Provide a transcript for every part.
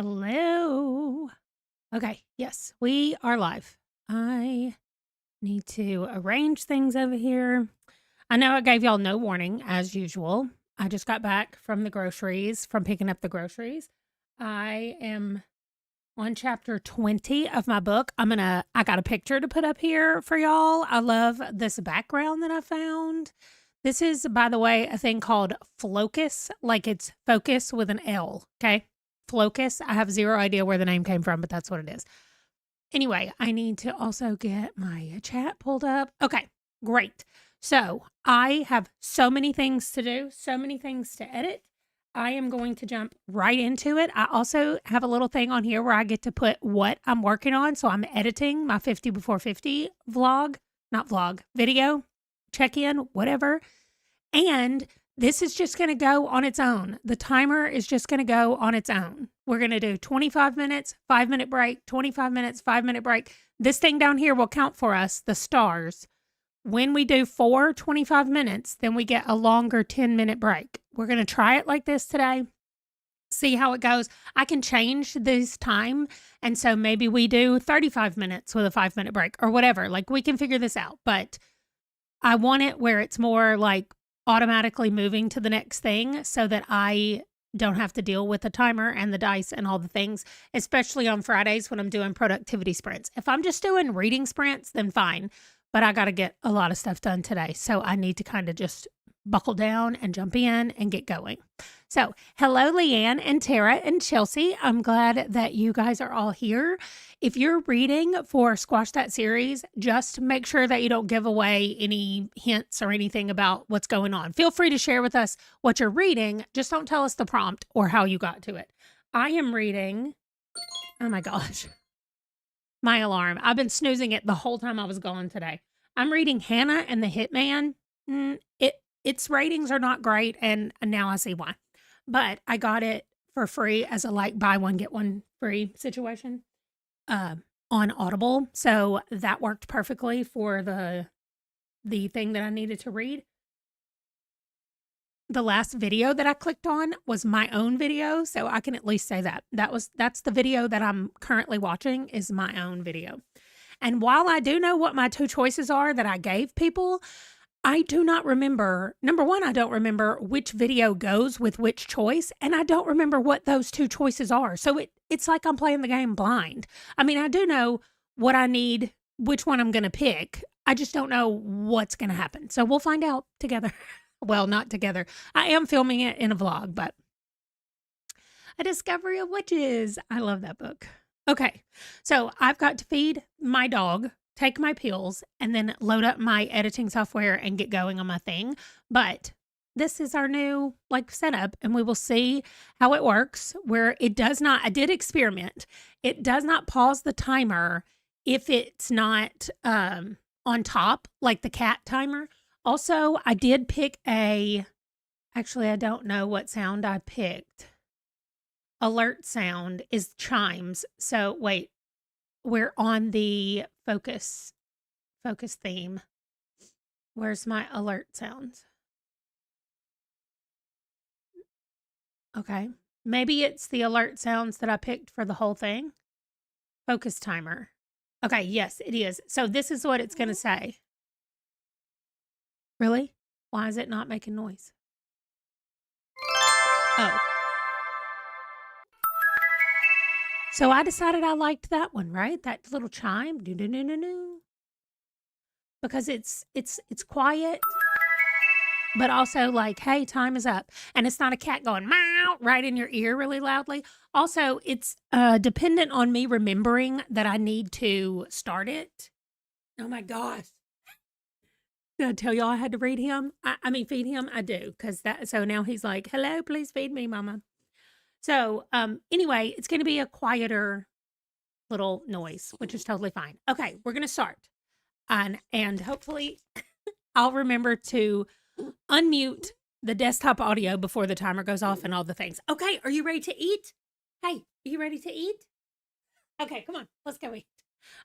Hello. Okay, yes, we are live. I need to arrange things over here. I know I gave y'all no warning as usual. I just got back from from picking up the groceries. I am on chapter 20 of my book. I got a picture to put up here for y'all. I love this background that I found. This is, by the way, a thing called Flocus, like it's focus with an L, okay? Flocus. I have zero idea where the name came from, but that's what it is. Anyway, I need to also get my chat pulled up. Okay, great. So I have so many things to do, so many things to edit. I am going to jump right into it. I also have a little thing on here where I get to put what I'm working on. So I'm editing my 50 before 50 vlog, not vlog, video, check in, whatever. And this is just going to go on its own. The timer is just going to go on its own. We're going to do 25 minutes, 5-minute break, 25 minutes, 5-minute break. This thing down here will count for us, the stars. When we do 25 minutes, then we get a longer 10-minute break. We're going to try it like this today. See how it goes. I can change this time. And so maybe we do 35 minutes with a 5-minute break or whatever. Like we can figure this out. But I want it where it's more like automatically moving to the next thing so that I don't have to deal with the timer and the dice and all the things, especially on Fridays when I'm doing productivity sprints. If I'm just doing reading sprints, then fine. But I got to get a lot of stuff done today. So I need to kind of just buckle down and jump in and get going. So, hello, Leanne and Tara and Chelsea. I'm glad that you guys are all here. If you're reading for Squash That Series, just make sure that you don't give away any hints or anything about what's going on. Feel free to share with us what you're reading. Just don't tell us the prompt or how you got to it. I am reading, oh my gosh, my alarm. I've been snoozing it the whole time I was gone today. I'm reading Hannah and the Hitman. Its ratings are not great, and now I see why. But I got it for free as a like buy one get one free situation on Audible. So that worked perfectly for the thing that I needed to read. The last video that I clicked on was my own video, so I can at least say that's the video that I'm currently watching is my own video. And while I do know what my two choices are that I gave people, I do not remember. Number one, I don't remember which video goes with which choice, and I don't remember what those two choices are. So it's like I'm playing the game blind. I mean, I do know what I need, which one I'm going to pick. I just don't know what's going to happen. So we'll find out together. Well, not together. I am filming it in a vlog, but A Discovery of Witches. I love that book. Okay, so I've got to feed my dog, take my pills, and then load up my editing software and get going on my thing. But this is our new setup, and we will see how it works. Where it does not, I did experiment. It does not pause the timer if it's not on top, like the cat timer. Also, I did pick actually, I don't know what sound I picked. Alert sound is chimes. So wait, we're on the focus theme. Where's my alert sounds? Okay. Maybe it's the alert sounds that I picked for the whole thing. Focus timer. Okay, yes, it is. So this is what it's going to say. Really? Why is it not making noise? Oh. So I decided I liked that one, right? That little chime. Do do do do do. Because it's quiet, but also like, hey, time is up. And it's not a cat going meow right in your ear really loudly. Also, it's dependent on me remembering that I need to start it. Oh my gosh. Did I tell y'all I had to read him? I mean, feed him? I do. So now he's like, hello, please feed me, mama. So anyway, it's going to be a quieter little noise, which is totally fine. Okay, we're going to start. And hopefully I'll remember to unmute the desktop audio before the timer goes off and all the things. Okay, are you ready to eat? Hey, are you ready to eat? Okay, come on, let's go eat.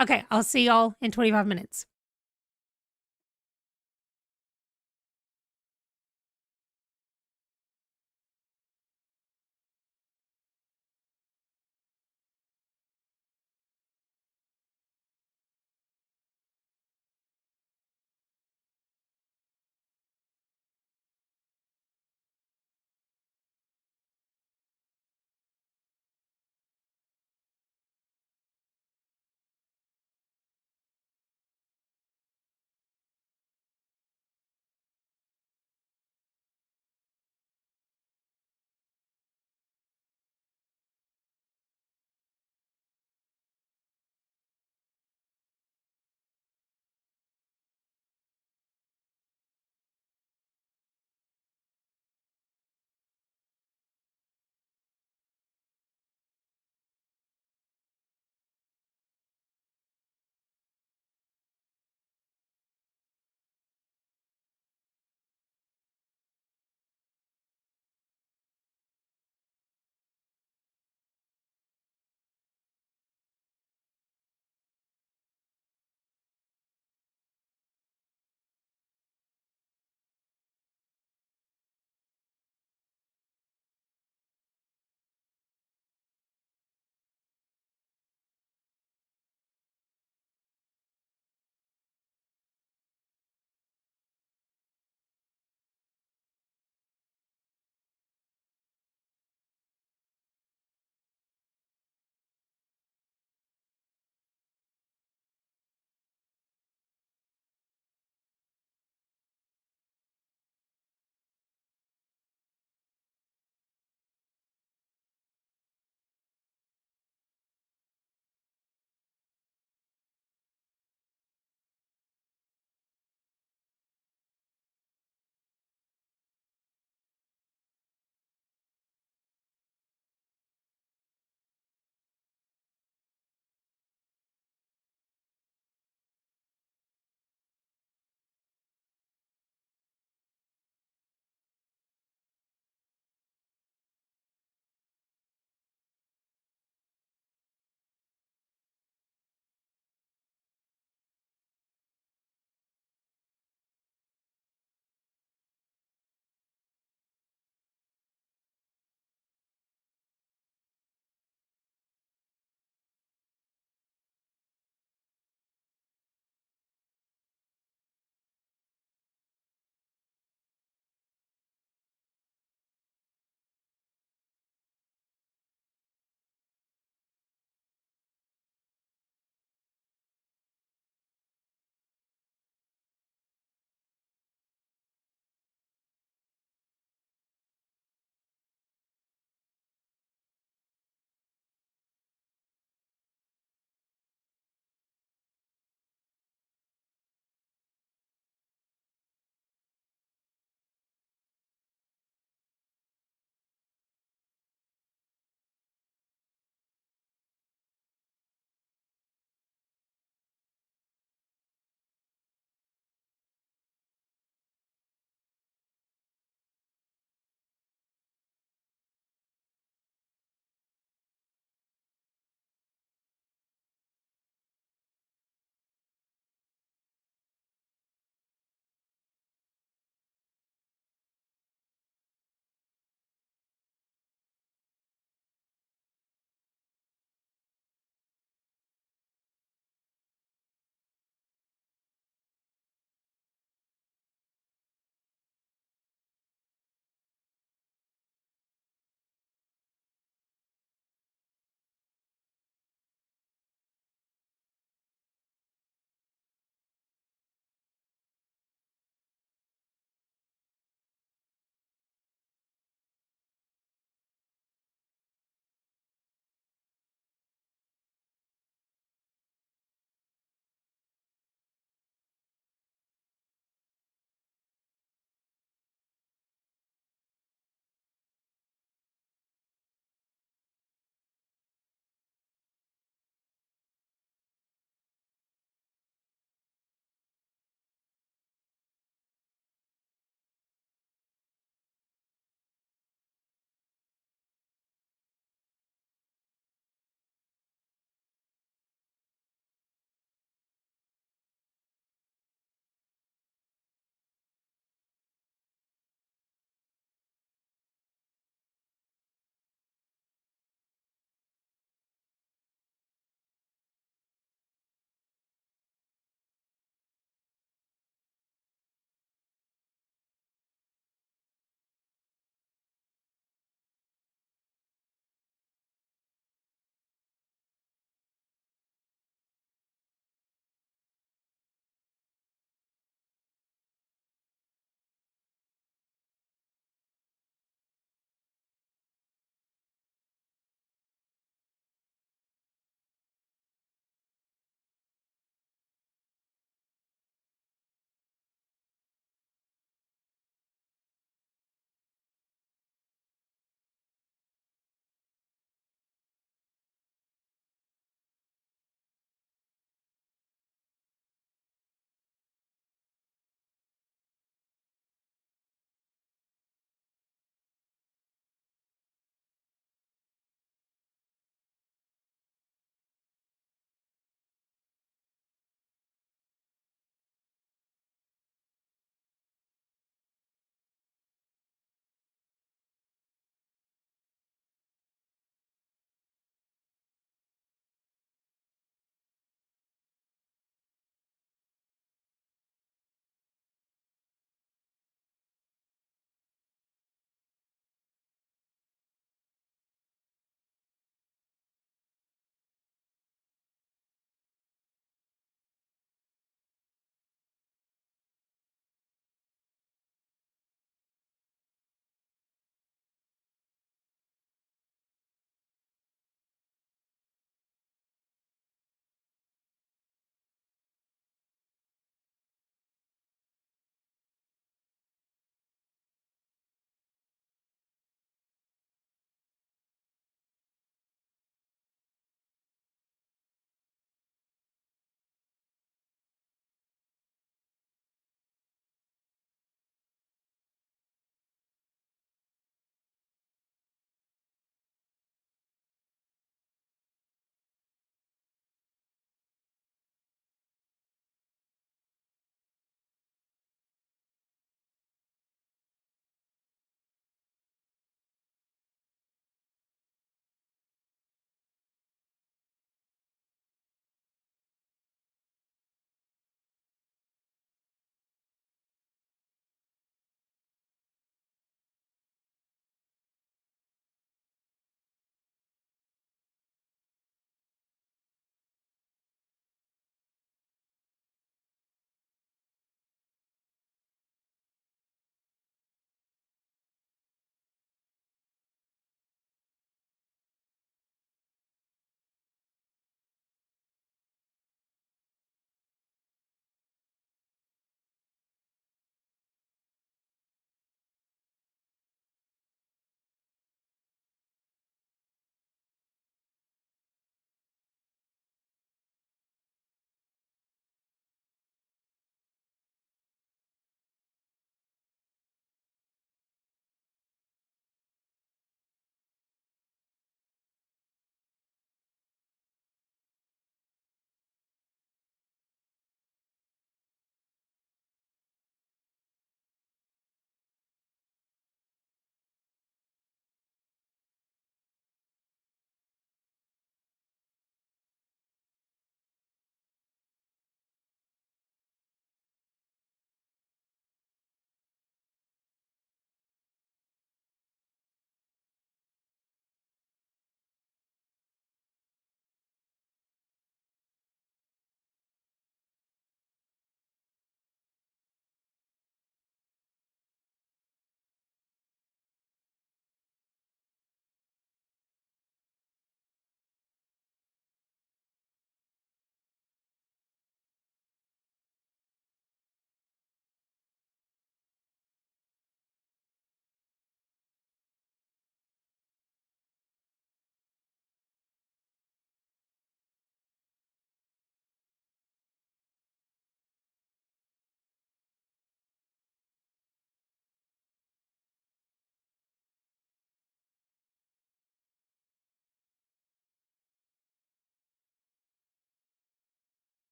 Okay, I'll see y'all in 25 minutes.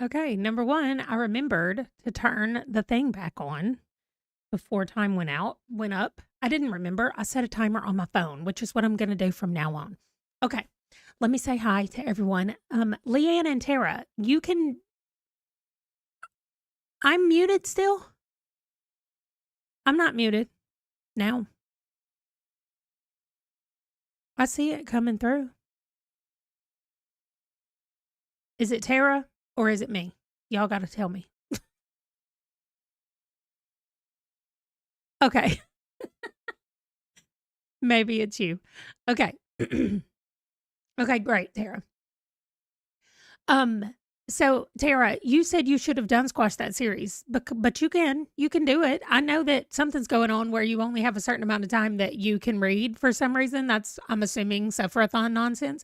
Okay, number 1, I remembered to turn the thing back on before time went up. I didn't remember. I set a timer on my phone, which is what I'm gonna do from now on. Okay, let me say hi to everyone. Leanne and Tara, you can I'm muted still? I'm not muted now. I see it coming through. Is it Tara or is it me? Y'all gotta tell me. Okay. Maybe it's you. Okay. Okay, great, Tara. Um, so Tara, you said you should have done Squash That series, but you can do it. I know that something's going on where you only have a certain amount of time that you can read for some reason. That's, I'm assuming, Sephirothon nonsense,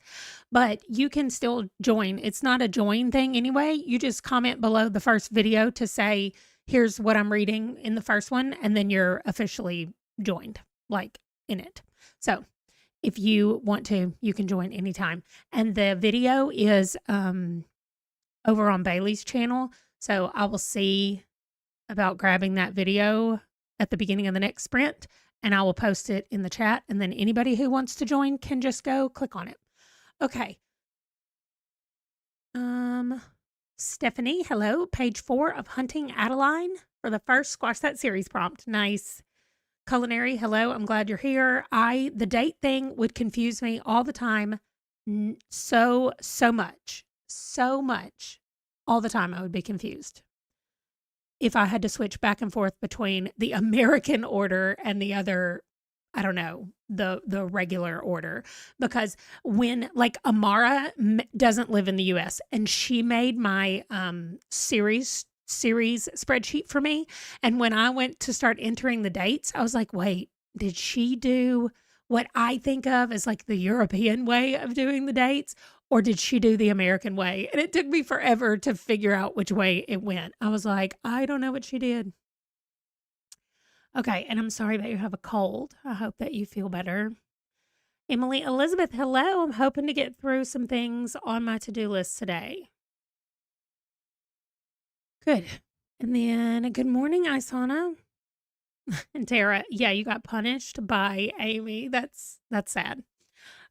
but you can still join. It's not a join thing anyway. You just comment below the first video to say, here's what I'm reading in the first one, and then you're officially joined, like in it. So if you want to, you can join anytime. And the video is over on Bailey's channel. So I will see about grabbing that video at the beginning of the next sprint, and I will post it in the chat. And then anybody who wants to join can just go click on it. Okay. Stephanie, hello. Page 4 of Hunting Adeline for the first Squash That series prompt. Nice. Culinary, hello, I'm glad you're here. The date thing would confuse me all the time. So much. All the time I would be confused. If I had to switch back and forth between the American order and the other, I don't know, the regular order. Because when, like, Amara doesn't live in the US, and she made my series spreadsheet for me, and when I went to start entering the dates, I was like, wait, did she do what I think of as like the European way of doing the dates, or did she do the American way? And it took me forever to figure out which way it went. I was like, I don't know what she did. Okay, and I'm sorry that you have a cold. I hope that you feel better. Emily Elizabeth, hello. I'm hoping to get through some things on my to-do list today. Good. And then good morning, Isana. And Tara, yeah, you got punished by Amy. That's sad.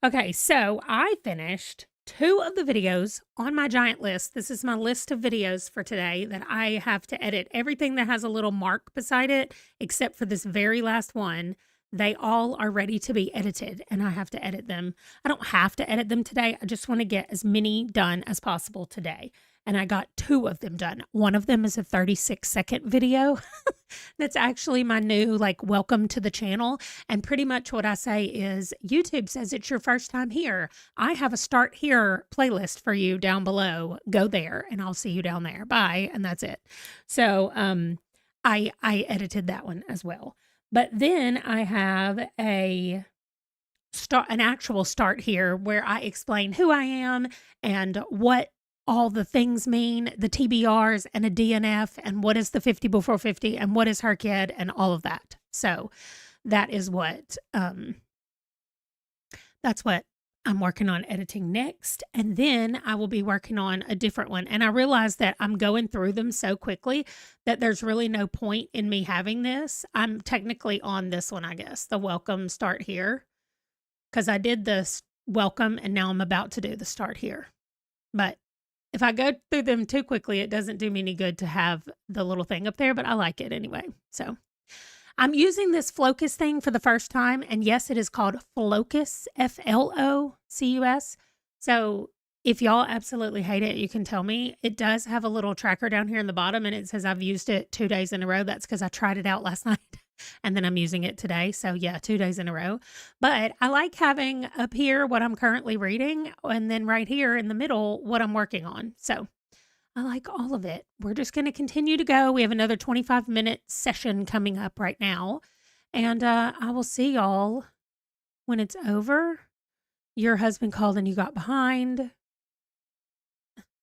Okay, so I finished 2 of the videos on my giant list. This is my list of videos for today that I have to edit. Everything that has a little mark beside it, except for this very last one, they all are ready to be edited, and I have to edit them. I don't have to edit them today. I just want to get as many done as possible today. And I got 2 of them done. One of them is a 36-second video. That's actually my new, like, welcome to the channel. And pretty much what I say is, YouTube says it's your first time here. I have a start here playlist for you down below. Go there and I'll see you down there. Bye. And that's it. So I edited that one as well. But then I have an actual start here where I explain who I am and what all the things mean, the TBRs and a DNF, and what is the 50 before 50 and what is her kid and all of that. So that is what that's what I'm working on editing next. And then I will be working on a different one. And I realize that I'm going through them so quickly that there's really no point in me having this. I'm technically on this one, I guess, the welcome start here, because I did this welcome and now I'm about to do the start here. But if I go through them too quickly, it doesn't do me any good to have the little thing up there, but I like it anyway. So I'm using this Flocus thing for the first time. And yes, it is called Flocus, Flocus. So if y'all absolutely hate it, you can tell me. It does have a little tracker down here in the bottom, and it says I've used it 2 days in a row. That's because I tried it out last night. And then I'm using it today. So yeah, 2 days in a row. But I like having up here what I'm currently reading, and then right here in the middle, what I'm working on. So I like all of it. We're just going to continue to go. We have another 25-minute session coming up right now. And I will see y'all when it's over. Your husband called and you got behind.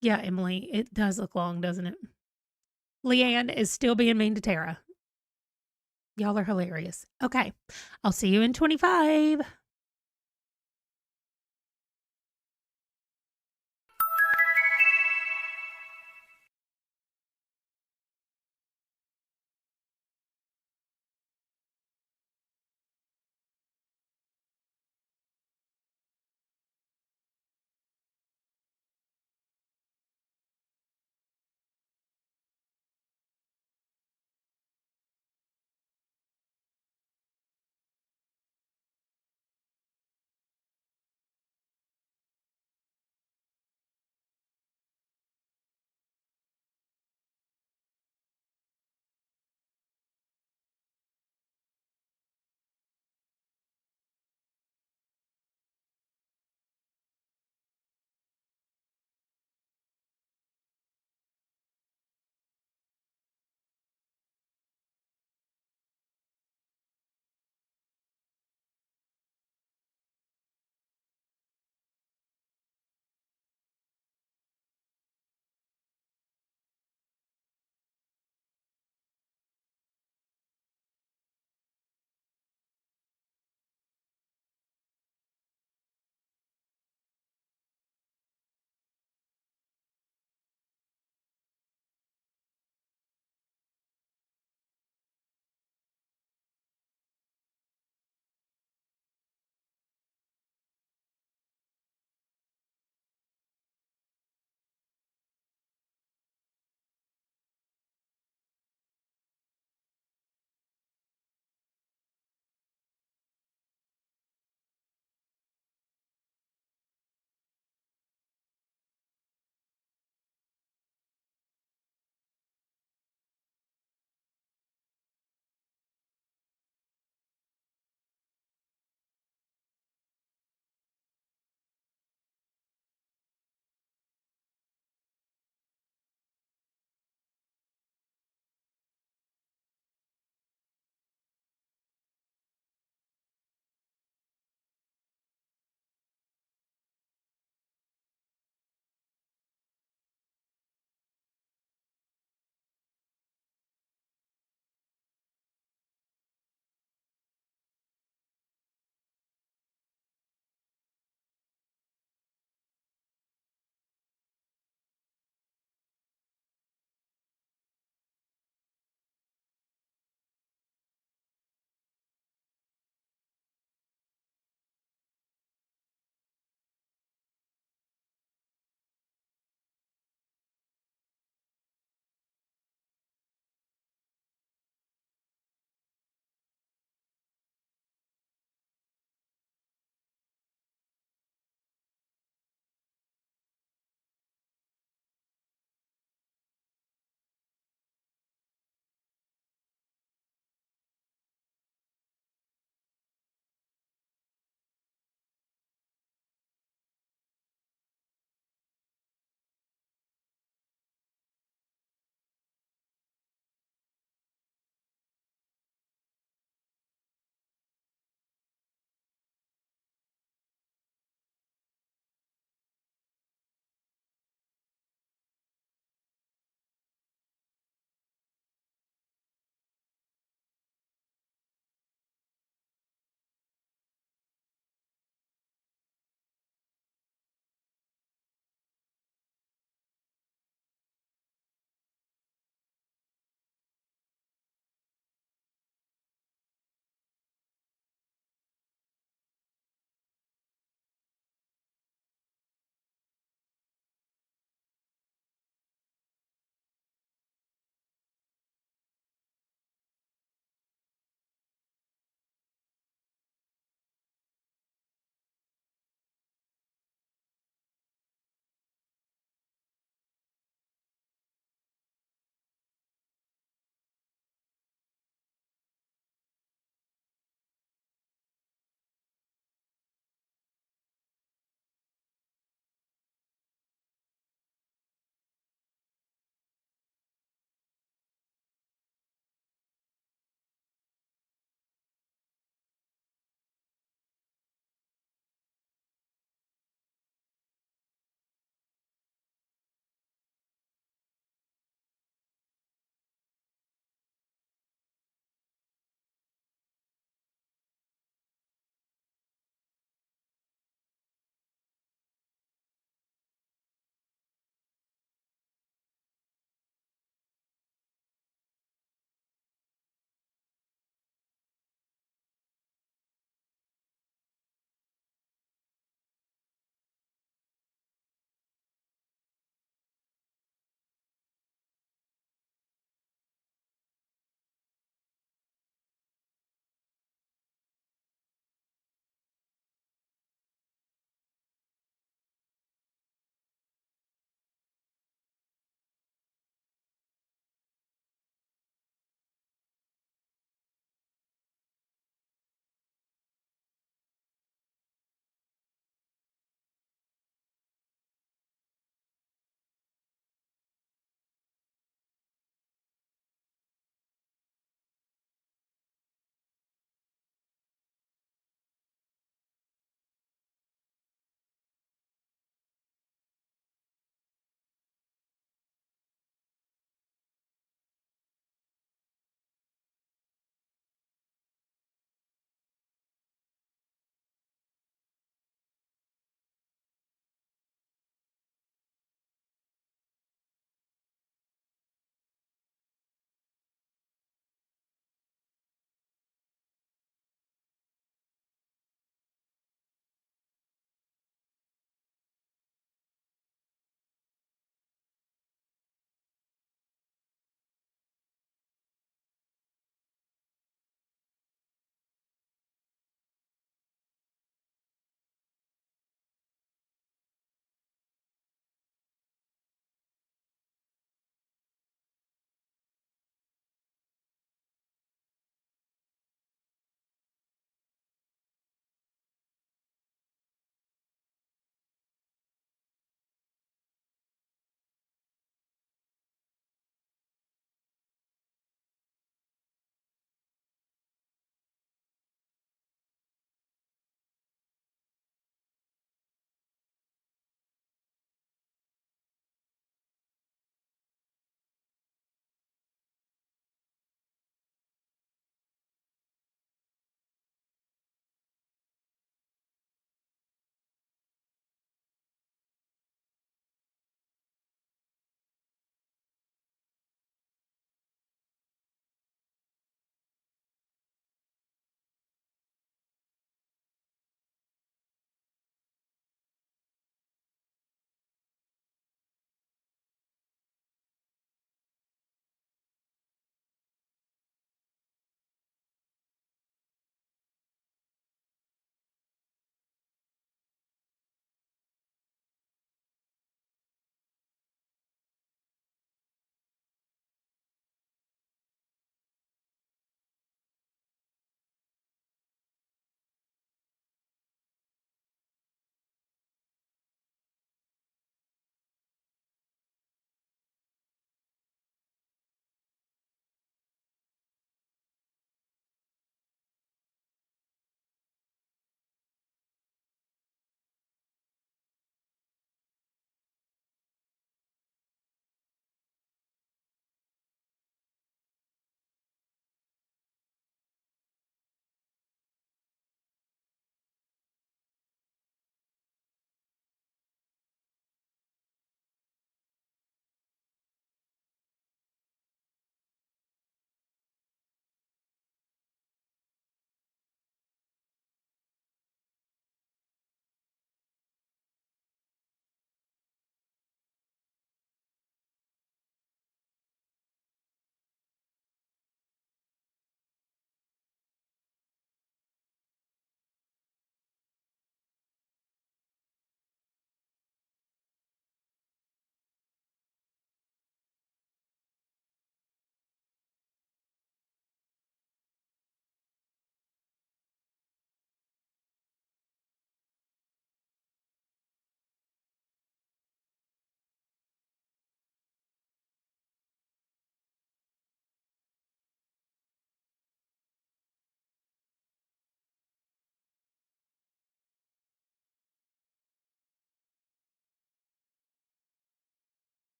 Yeah, Emily, it does look long, doesn't it? Leanne is still being mean to Tara. Y'all are hilarious. Okay, I'll see you in 25.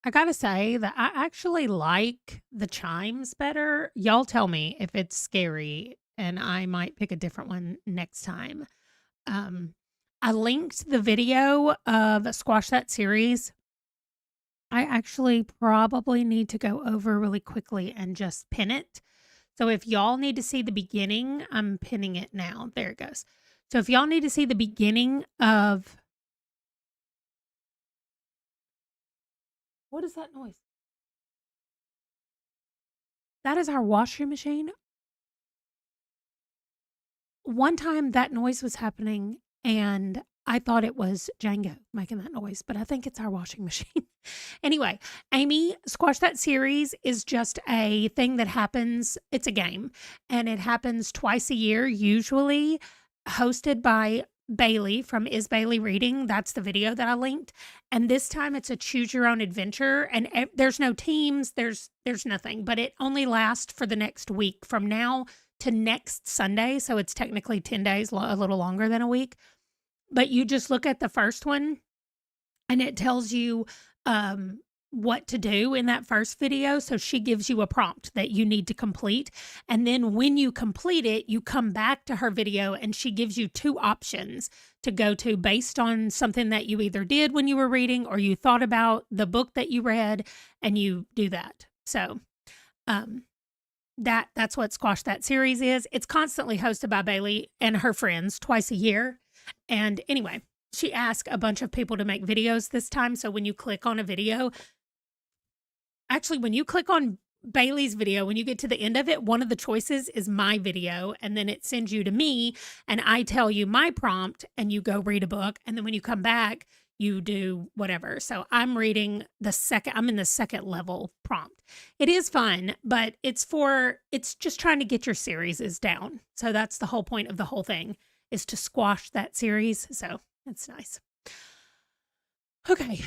I gotta say that I actually like the chimes better. Y'all tell me if it's scary, and I might pick a different one next time. Um, I linked the video of Squash That Series. I actually probably need to go over really quickly and just pin it. So if y'all need to see the beginning, I'm pinning it now. There it goes. So if y'all need to see the beginning of what is that noise? That is our washing machine. One time that noise was happening and I thought it was Django making that noise, but I think it's our washing machine. Anyway, Amy, Squash That Series is just a thing that happens. It's a game and it happens twice a year, usually hosted by Bailey from Is Bailey Reading. That's the video that I linked. And this time it's a choose your own adventure and there's no teams, there's nothing, but it only lasts for the next week from now to next Sunday. So it's technically 10 days, a little longer than a week. But you just look at the first one and it tells you what to do in that first video. So she gives you a prompt that you need to complete. And then when you complete it, you come back to her video and she gives you two options to go to based on something that you either did when you were reading or you thought about the book that you read, and you do that. So, that's what Squash That Series is. It's constantly hosted by Bailey and her friends twice a year. And anyway, she asked a bunch of people to make videos this time. So when you click on a video, actually, when you click on Bailey's video, when you get to the end of it, one of the choices is my video, and then it sends you to me, and I tell you my prompt, and you go read a book. And then when you come back, you do whatever. So I'm in the second level prompt. It is fun, but it's just trying to get your series is down. So that's the whole point of the whole thing, is to squash that series. So it's nice. Okay.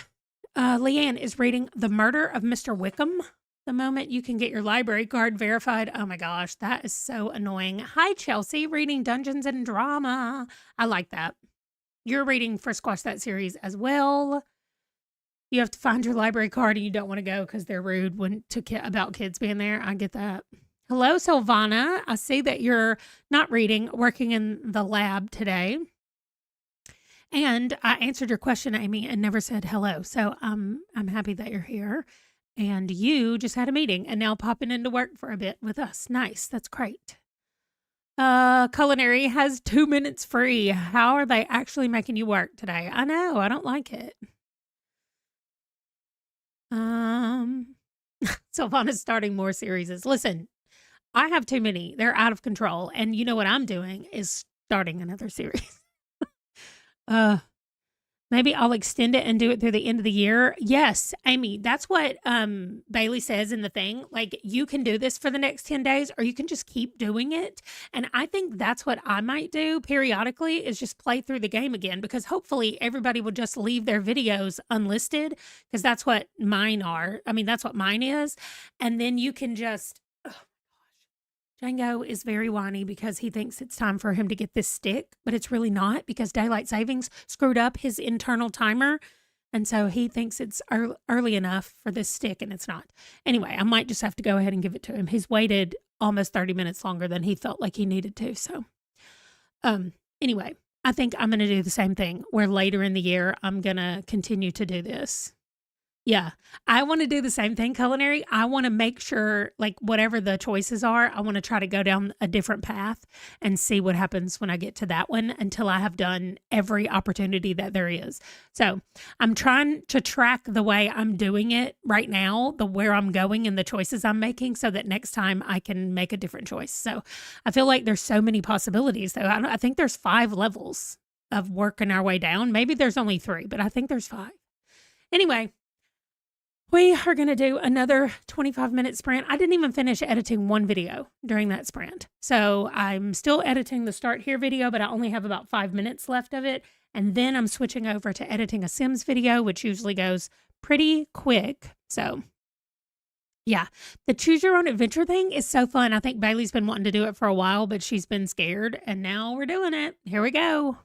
Leanne is reading The Murder of Mr. Wickham. The moment you can get your library card verified. Oh my gosh, that is so annoying. Hi, Chelsea, reading Dungeons and Drama. I like that. You're reading for Squash That Series as well. You have to find your library card and you don't want to go because they're rude about kids being there. I get that. Hello, Silvana. I see that you're not reading, working in the lab today. And I answered your question, Amy, and never said hello. So I'm happy that you're here. And you just had a meeting and now popping into work for a bit with us. Nice. That's great. Culinary has 2 minutes free. How are they actually making you work today? I know. I don't like it. Silvana's starting more series. Listen, I have too many. They're out of control. And you know what I'm doing is starting another series. Maybe I'll extend it and do it through the end of the year. Yes, Amy, that's what Bailey says in the thing. Like, you can do this for the next 10 days or you can just keep doing it. And I think that's what I might do periodically, is just play through the game again, because hopefully everybody will just leave their videos unlisted, because that's what mine are. I mean, that's what mine is. And then you can just, Django is very whiny because he thinks it's time for him to get this stick, but it's really not, because daylight savings screwed up his internal timer. And so he thinks it's early enough for this stick, and it's not. Anyway, I might just have to go ahead and give it to him. He's waited almost 30 minutes longer than he felt like he needed to. So, anyway, I think I'm going to do the same thing, where later in the year, I'm going to continue to do this. Yeah, I wanna do the same thing, culinary. I wanna make sure, like, whatever the choices are, I wanna try to go down a different path and see what happens when I get to that one, until I have done every opportunity that there is. So, I'm trying to track the way I'm doing it right now, where I'm going and the choices I'm making, so that next time I can make a different choice. So, I feel like there's so many possibilities, though. I think there's 5 levels of working our way down. Maybe there's only 3, but I think there's 5. Anyway, we are going to do another 25-minute sprint. I didn't even finish editing one video during that sprint. So I'm still editing the Start Here video, but I only have about 5 minutes left of it. And then I'm switching over to editing a Sims video, which usually goes pretty quick. So yeah, the Choose Your Own Adventure thing is so fun. I think Bailey's been wanting to do it for a while, but she's been scared. And now we're doing it. Here we go.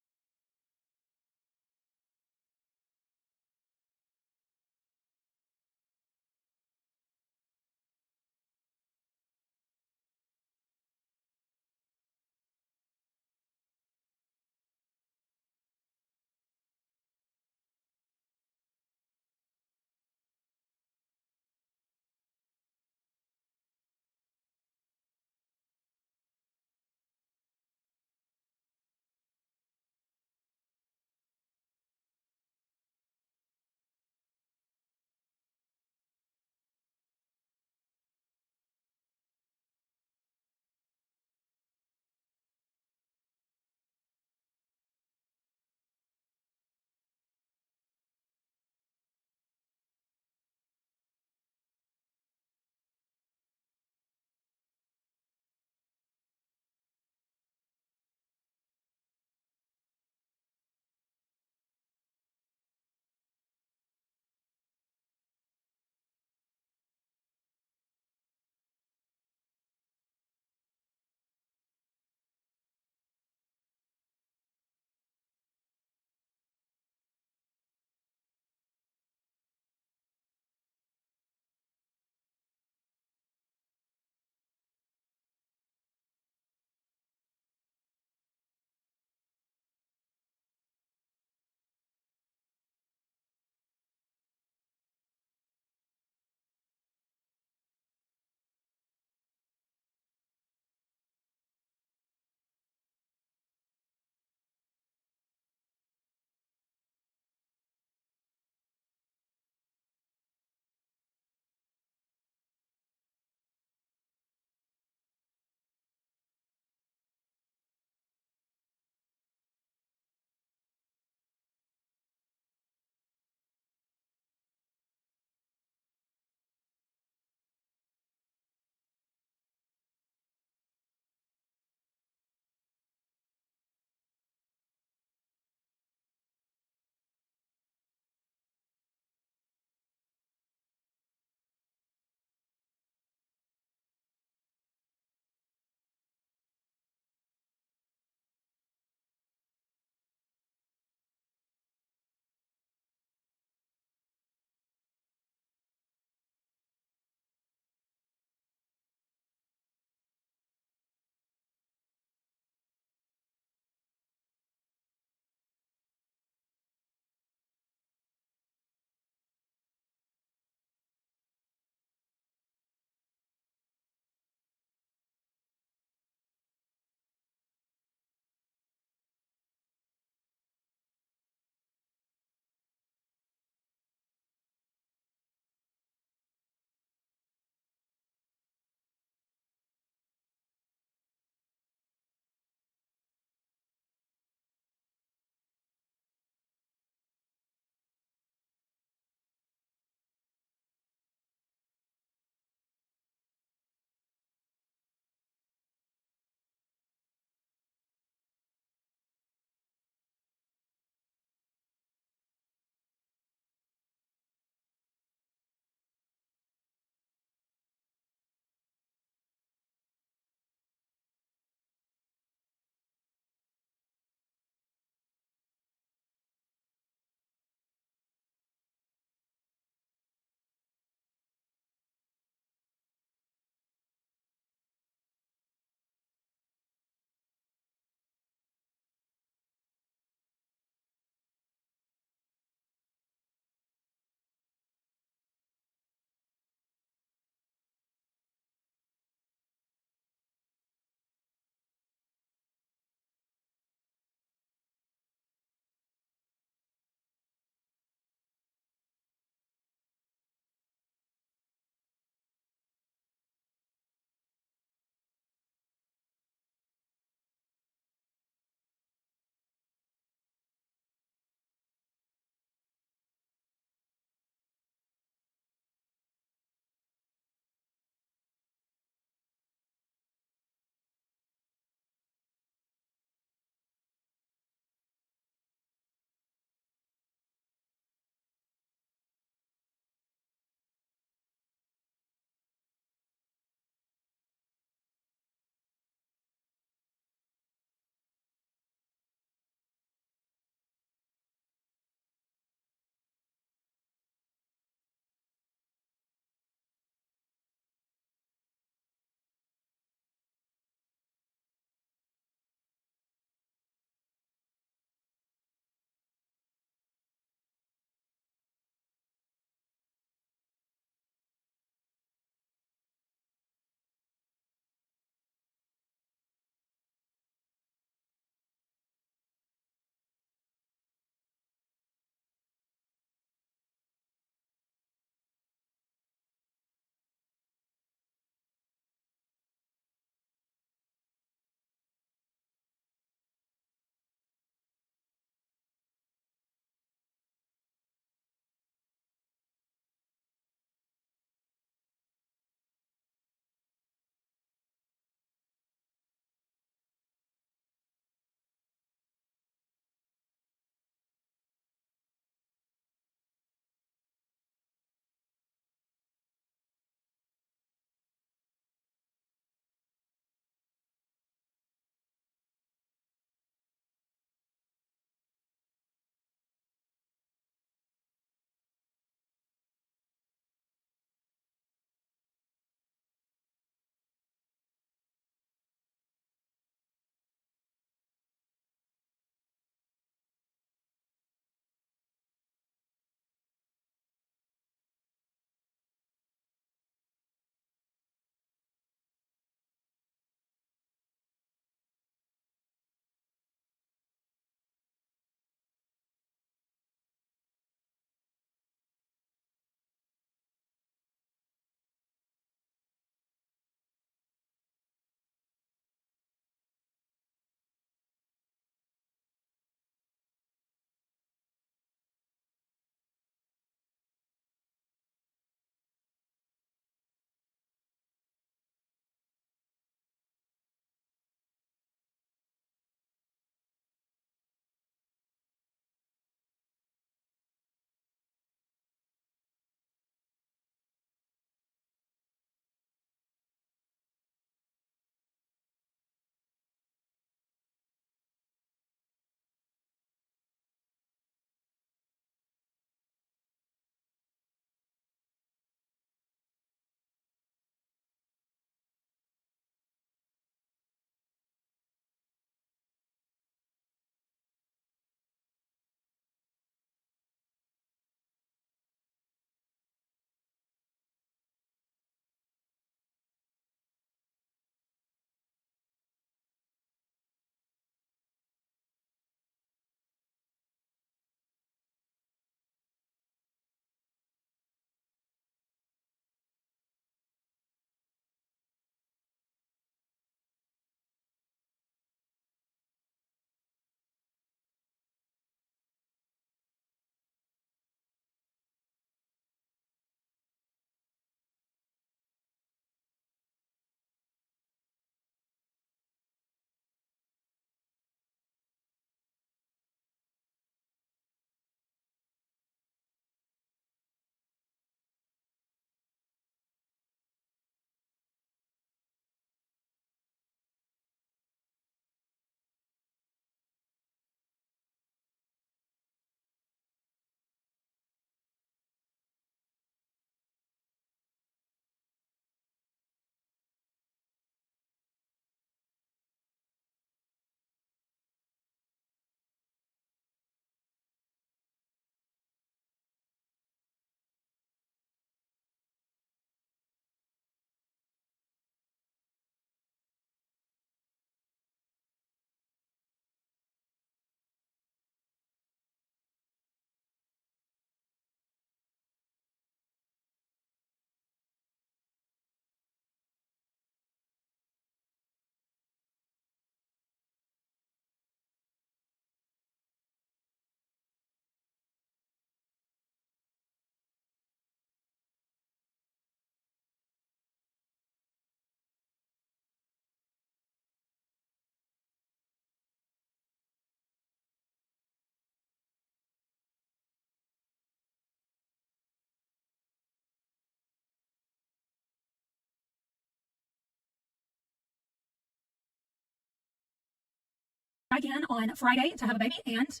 again on Friday to have a baby, and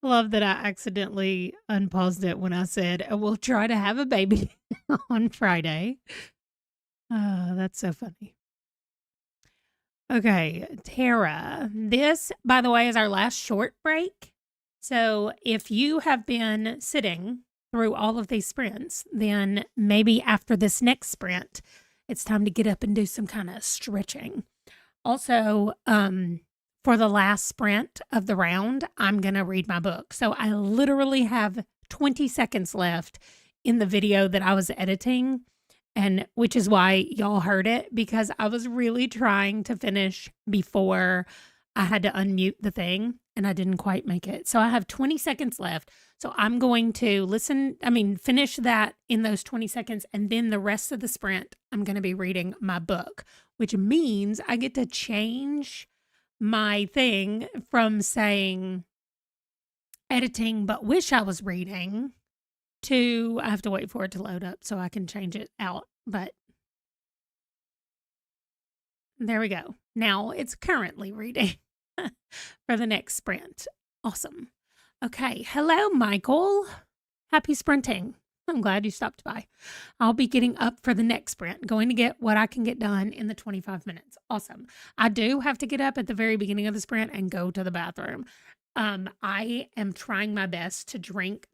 love that I accidentally unpaused it when I said, we'll try to have a baby on Friday. That's so funny. Okay, Tara. This, by the way, is our last short break. So if you have been sitting through all of these sprints, then maybe after this next sprint, it's time to get up and do some kind of stretching. Also, for the last sprint of the round, I'm going to read my book. So I literally have 20 seconds left in the video that I was editing, and which is why y'all heard it, because I was really trying to finish before I had to unmute the thing and I didn't quite make it. So I have 20 seconds left. So I'm going to finish that in those 20 seconds. And then the rest of the sprint, I'm going to be reading my book, which means I get to change my thing from saying editing, but wish I was reading, to I have to wait for it to load up so I can change it out. But there we go. Now it's currently reading for the next sprint. Awesome. Okay. Hello, Michael. Happy sprinting. I'm glad you stopped by. I'll be getting up for the next sprint, going to get what I can get done in the 25 minutes. Awesome. I do have to get up at the very beginning of the sprint and go to the bathroom. I am trying my best to drink,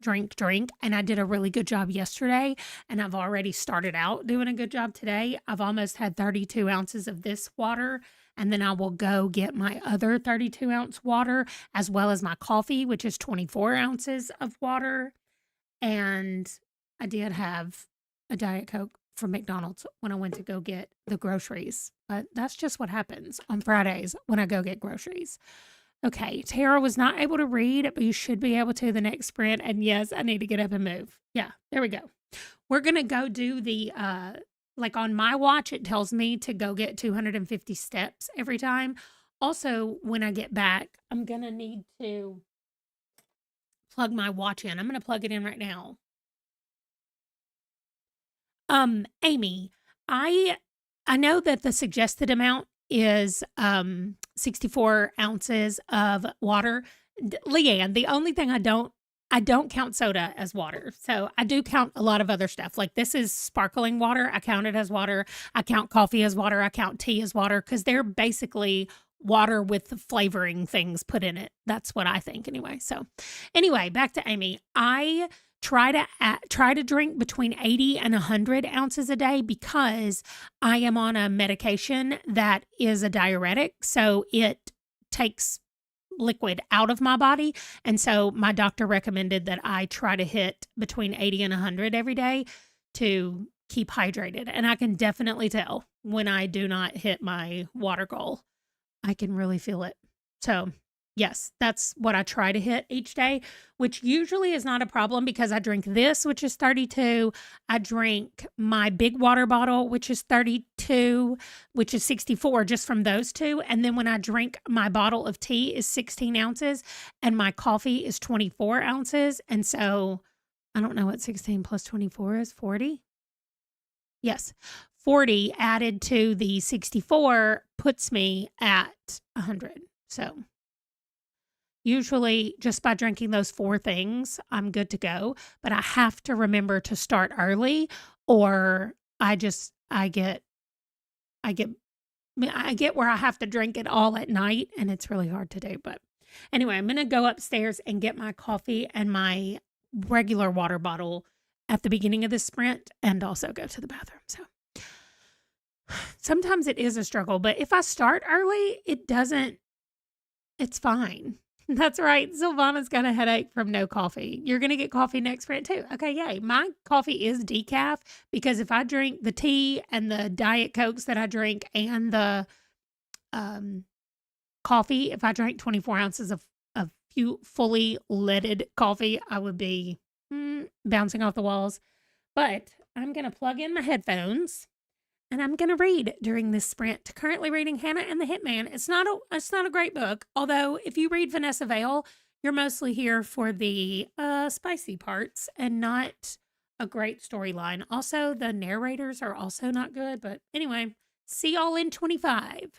and I did a really good job yesterday, and I've already started out doing a good job today. I've almost had 32 ounces of this water, and then I will go get my other 32-ounce water, as well as my coffee, which is 24 ounces of water. And I did have a Diet Coke from McDonald's when I went to go get the groceries, but that's just what happens on Fridays when I go get groceries. Okay, Tara was not able to read, but you should be able to the next sprint. And yes, I need to get up and move. Yeah, there we go. We're going to go do the, like on my watch, it tells me to go get 250 steps every time. Also, when I get back, I'm going to need to plug my watch in. I'm going to plug it in right now. Amy, I know that the suggested amount is 64 ounces of water. Leanne, the only thing I don't count soda as water. So I do count a lot of other stuff. Like this is sparkling water. I count it as water. I count coffee as water. I count tea as water, because they're basically water with flavoring things put in it. That's what I think anyway. So anyway, back to Amy. I try to drink between 80 and 100 ounces a day, because I am on a medication that is a diuretic. So it takes liquid out of my body. And so my doctor recommended that I try to hit between 80 and 100 every day to keep hydrated. And I can definitely tell when I do not hit my water goal. I can really feel it. So yes, that's what I try to hit each day, which usually is not a problem, because I drink this, which is 32. I drink my big water bottle, which is 32, which is 64 just from those two. And then when I drink my bottle of tea is 16 ounces and my coffee is 24 ounces. And so I don't know what 16 plus 24 is, 40? Yes. 40 added to the 64 puts me at 100. So usually just by drinking those 4 things, I'm good to go. But I have to remember to start early, or I get where I have to drink it all at night, and it's really hard to do. But anyway, I'm going to go upstairs and get my coffee and my regular water bottle at the beginning of the sprint, and also go to the bathroom. So sometimes it is a struggle, but if I start early, it's fine. That's right. Silvana's got a headache from no coffee. You're going to get coffee next sprint too. Okay, yay. My coffee is decaf, because if I drink the tea and the Diet Cokes that I drink and the coffee, if I drank 24 ounces of fully leaded coffee, I would be bouncing off the walls. But I'm going to plug in my headphones and I'm going to read during this sprint. Currently reading Hannah and the Hitman. It's not a great book, although if you read Vanessa Vale, you're mostly here for the spicy parts and not a great storyline. Also, the narrators are also not good, but anyway, see y'all in 25.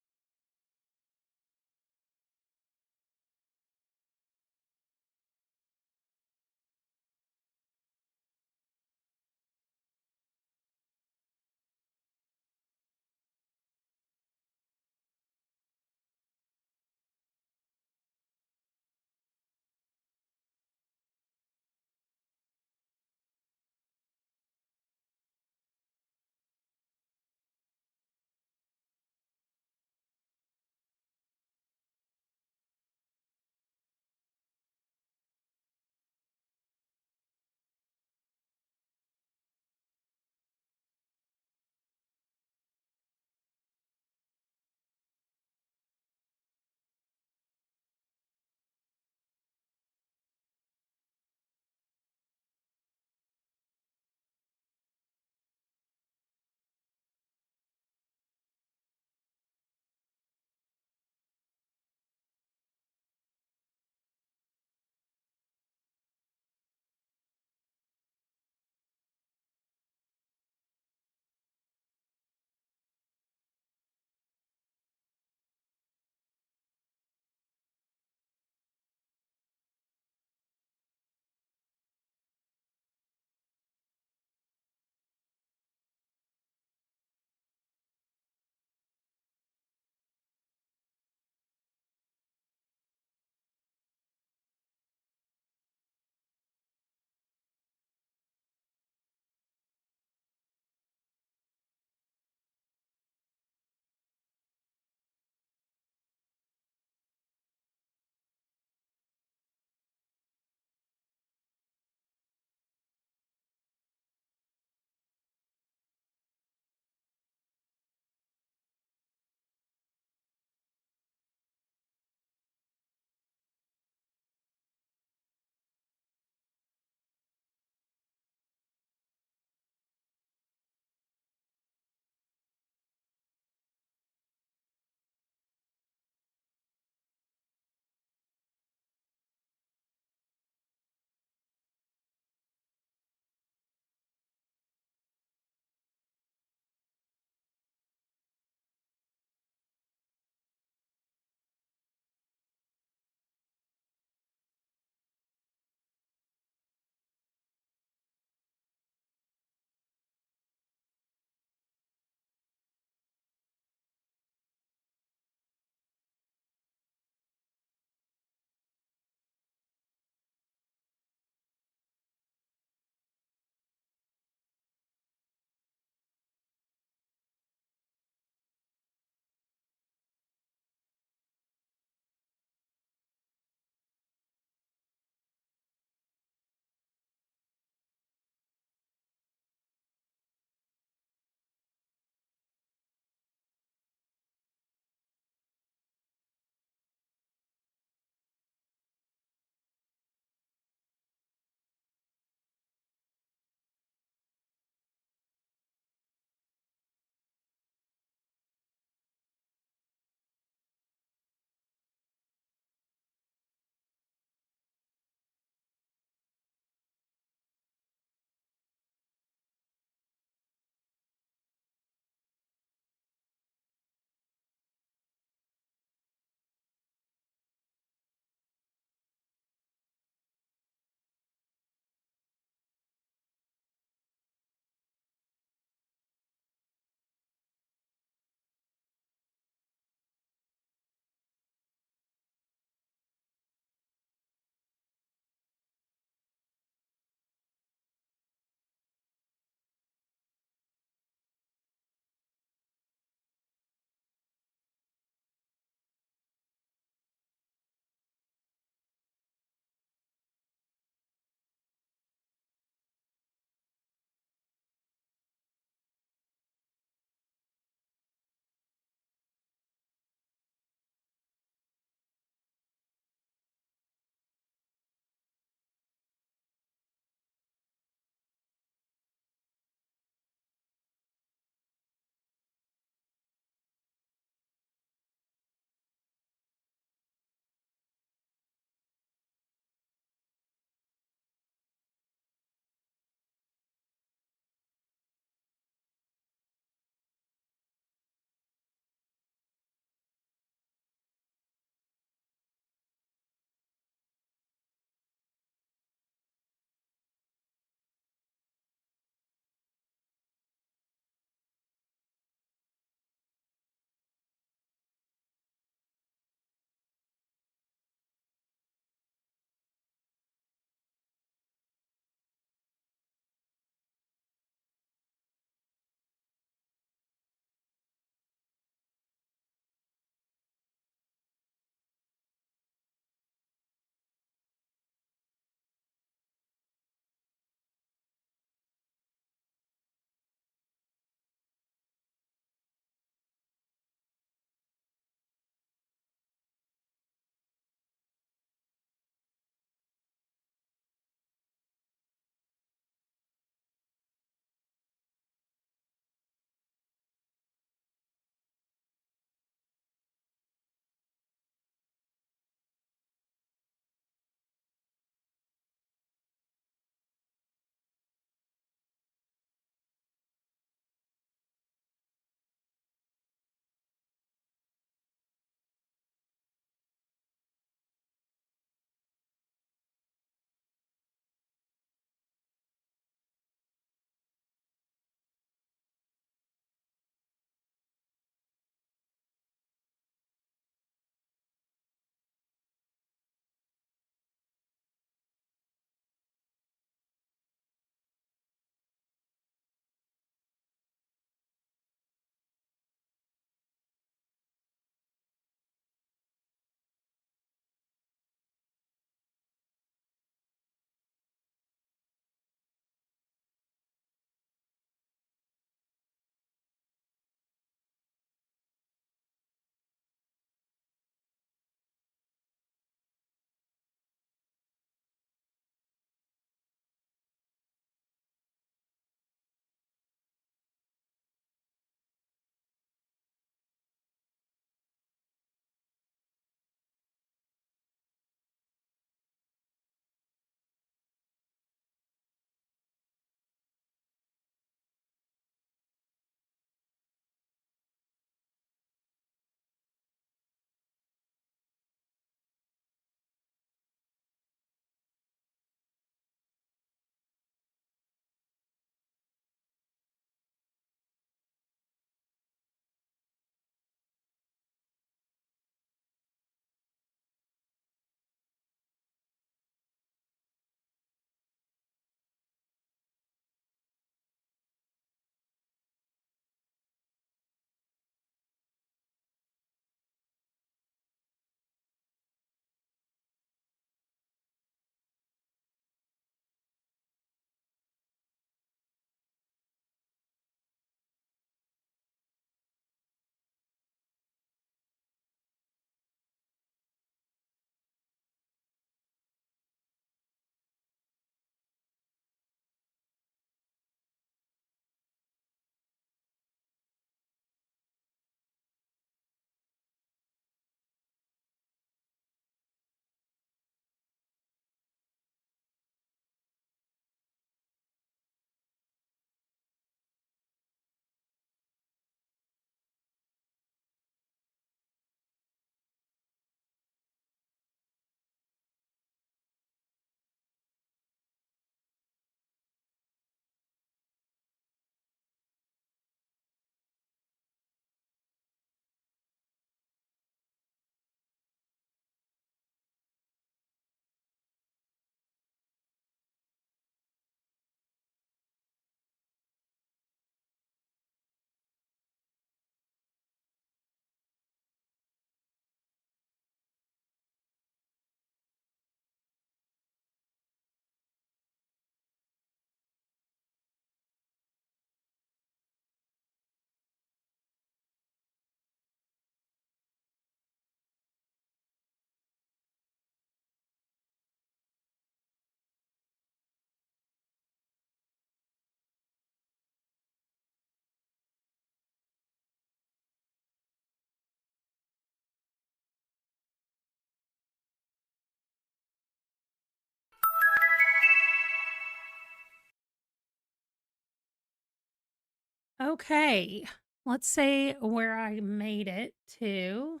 Okay. Let's see where I made it to.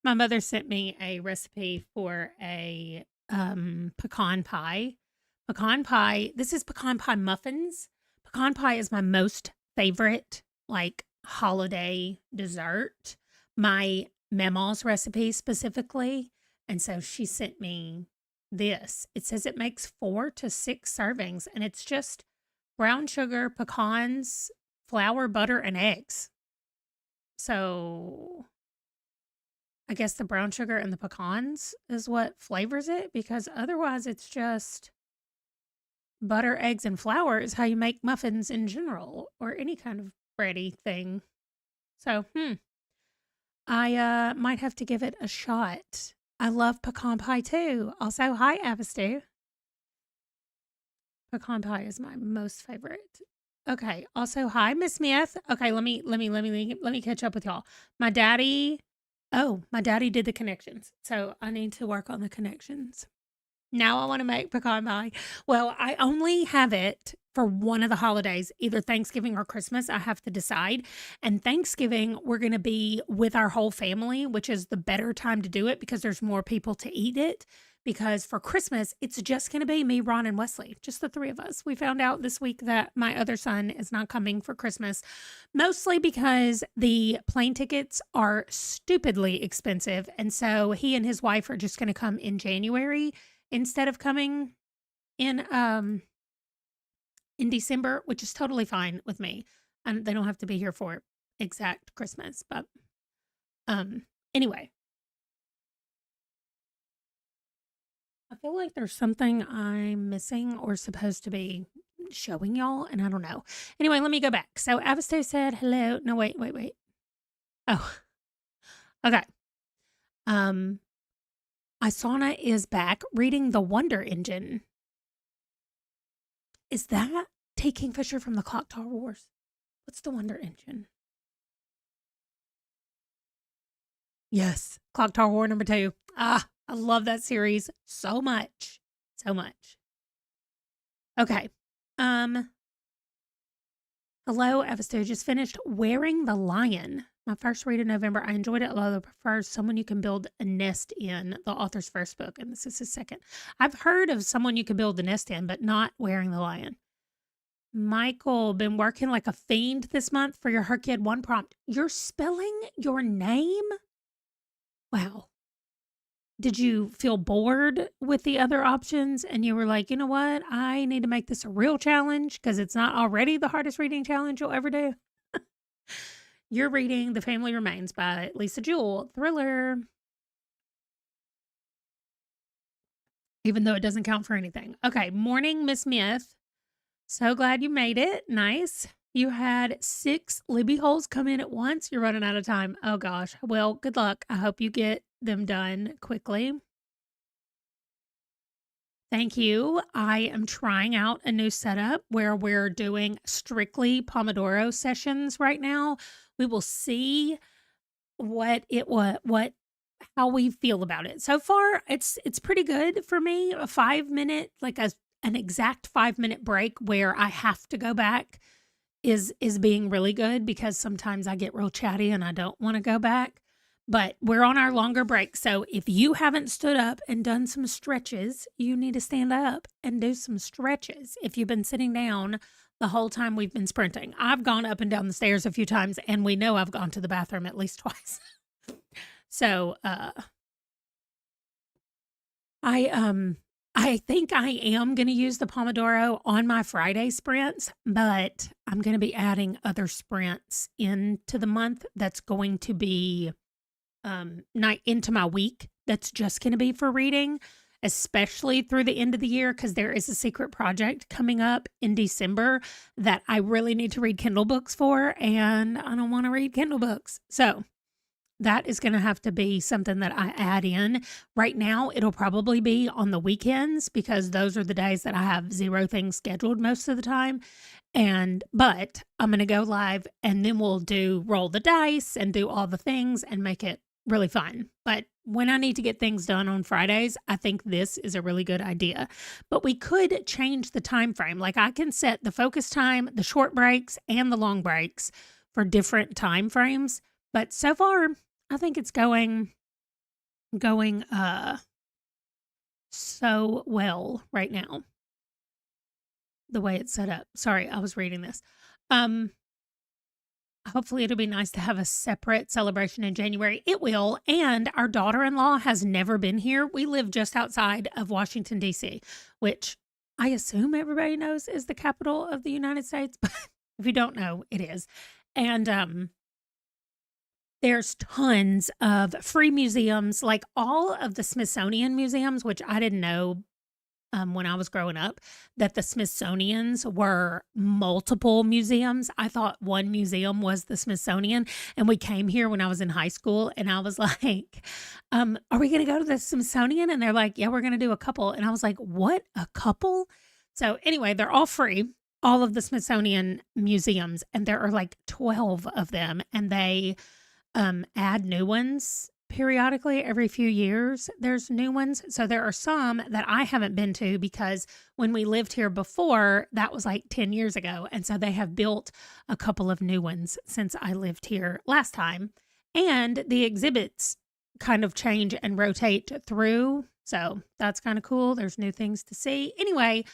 My mother sent me a recipe for a pecan pie. Pecan pie, this is pecan pie muffins. Pecan pie is my most favorite like holiday dessert. My mama's recipe specifically, and so she sent me this. It says it makes 4 to 6 servings and it's just brown sugar, pecans, flour, butter, and eggs. So I guess the brown sugar and the pecans is what flavors it because otherwise it's just butter, eggs, and flour is how you make muffins in general or any kind of bready thing. So, I might have to give it a shot. I love pecan pie too. Also, hi Avastu. Pecan pie is my most favorite. Okay. Also, hi Miss Smith. Okay, let me catch up with y'all. My daddy my daddy did the connections. So I need to work on the connections. Now I want to make pecan pie. Well, I only have it for one of the holidays, either Thanksgiving or Christmas. I have to decide. And Thanksgiving, we're going to be with our whole family, which is the better time to do it because there's more people to eat it. Because for Christmas, it's just going to be me, Ron, and Wesley, just the three of us. We found out this week that my other son is not coming for Christmas, mostly because the plane tickets are stupidly expensive. And so he and his wife are just going to come in January instead of coming in December, which is totally fine with me. And they don't have to be here for exact Christmas. But anyway, I feel like there's something I'm missing or supposed to be showing y'all, and I don't know. Anyway, let me go back. So Avasto said hello. No, wait. Oh, okay. Isana is back reading The Wonder Engine. Is that taking Fisher from the Clock Tower Wars? What's The Wonder Engine? Yes, Clock Tower War number 2. Ah, I love that series so much. So much. Okay. Hello, Evasto. Just finished Wearing the Lion. My first read in November. I enjoyed it, although I prefer someone you can build a nest in, the author's first book, and this is his second. I've heard of someone you can build a nest in, but not Wearing the Lion. Michael, been working like a fiend this month for your Her Kid 1 prompt. You're spelling your name? Wow. Did you feel bored with the other options and you were like, you know what? I need to make this a real challenge because it's not already the hardest reading challenge you'll ever do? You're reading The Family Remains by Lisa Jewell, thriller. Even though it doesn't count for anything. Okay, morning, Miss Smith. So glad you made it. Nice. You had 6 Libby holes come in at once. You're running out of time. Oh gosh. Well, good luck. I hope you get them done quickly. Thank you. I am trying out a new setup where we're doing strictly Pomodoro sessions right now. We will see how we feel about it. So far, it's pretty good for me. A 5-minute, like an exact 5-minute break where I have to go back is being really good because sometimes I get real chatty and I don't want to go back. But we're on our longer break. So if you haven't stood up and done some stretches, you need to stand up and do some stretches. If you've been sitting down the whole time we've been sprinting. I've gone up and down the stairs a few times and we know I've gone to the bathroom at least twice. So, I think I am going to use the Pomodoro on my Friday sprints, but I'm going to be adding other sprints into the month that's going to be night into my week that's just going to be for reading, especially through the end of the year because there is a secret project coming up in December that I really need to read Kindle books for, and I don't want to read Kindle books. So that is going to have to be something that I add in. Right now, it'll probably be on the weekends because those are the days that I have 0 things scheduled most of the time. But I'm going to go live and then we'll roll the dice and do all the things and make it really fun. But when I need to get things done on Fridays, I think this is a really good idea. But we could change the time frame. Like I can set the focus time, the short breaks, and the long breaks for different time frames. But so far, I think it's going so well right now, the way it's set up. Sorry, I was reading this. Um Hopefully, it'll be nice to have a separate celebration in January. It will, and our daughter-in-law has never been here. We live just outside of Washington, D.C., which I assume everybody knows is the capital of the United States, but if you don't know, it is. And, there's tons of free museums, like all of the Smithsonian museums, which I didn't know when I was growing up, that the Smithsonian's were multiple museums. I thought one museum was the Smithsonian. And we came here when I was in high school, and I was like, are we going to go to the Smithsonian? And they're like, yeah, we're going to do a couple. And I was like, what? A couple? So anyway, they're all free, all of the Smithsonian museums. And there are like 12 of them. And they add new ones periodically every few years. There's new ones. So there are some that I haven't been to because when we lived here before, that was like 10 years ago. And so they have built a couple of new ones since I lived here last time. And the exhibits kind of change and rotate through. So that's kind of cool. There's new things to see. Anyway,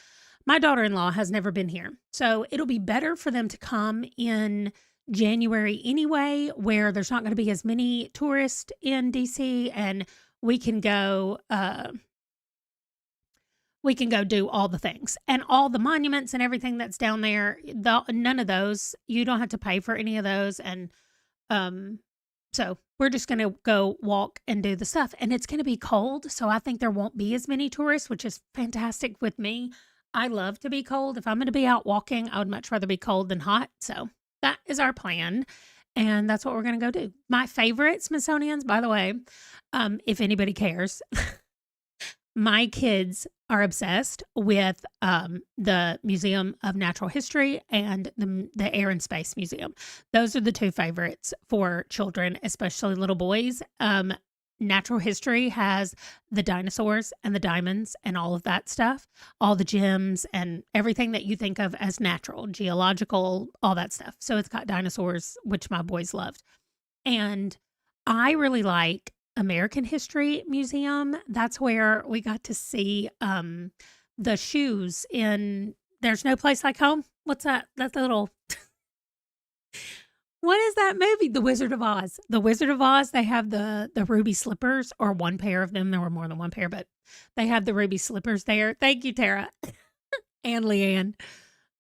my daughter-in-law has never been here. So it'll be better for them to come in January anyway, where there's not going to be as many tourists in DC, and we can go do all the things and all the monuments and everything that's down there. None of those, you don't have to pay for any of those. And so we're just going to go walk and do the stuff, and it's going to be cold. So I think there won't be as many tourists, which is fantastic with me. I love to be cold. If I'm going to be out walking, I would much rather be cold than hot. So that is our plan, and that's what we're going to go do. My favorite Smithsonian's, by the way, if anybody cares, my kids are obsessed with the Museum of Natural History and the Air and Space Museum. Those are the two favorites for children, especially little boys. Natural History has the dinosaurs and the diamonds and all of that stuff, all the gems and everything that you think of as natural, geological, all that stuff. So it's got dinosaurs, which my boys loved. And I really like American History Museum. That's where we got to see the shoes in There's No Place Like Home. What's that? That's a little what is that movie? The Wizard of Oz. The Wizard of Oz, they have the ruby slippers, or one pair of them. There were more than one pair, but they have the ruby slippers there. Thank you, Tara and Leanne.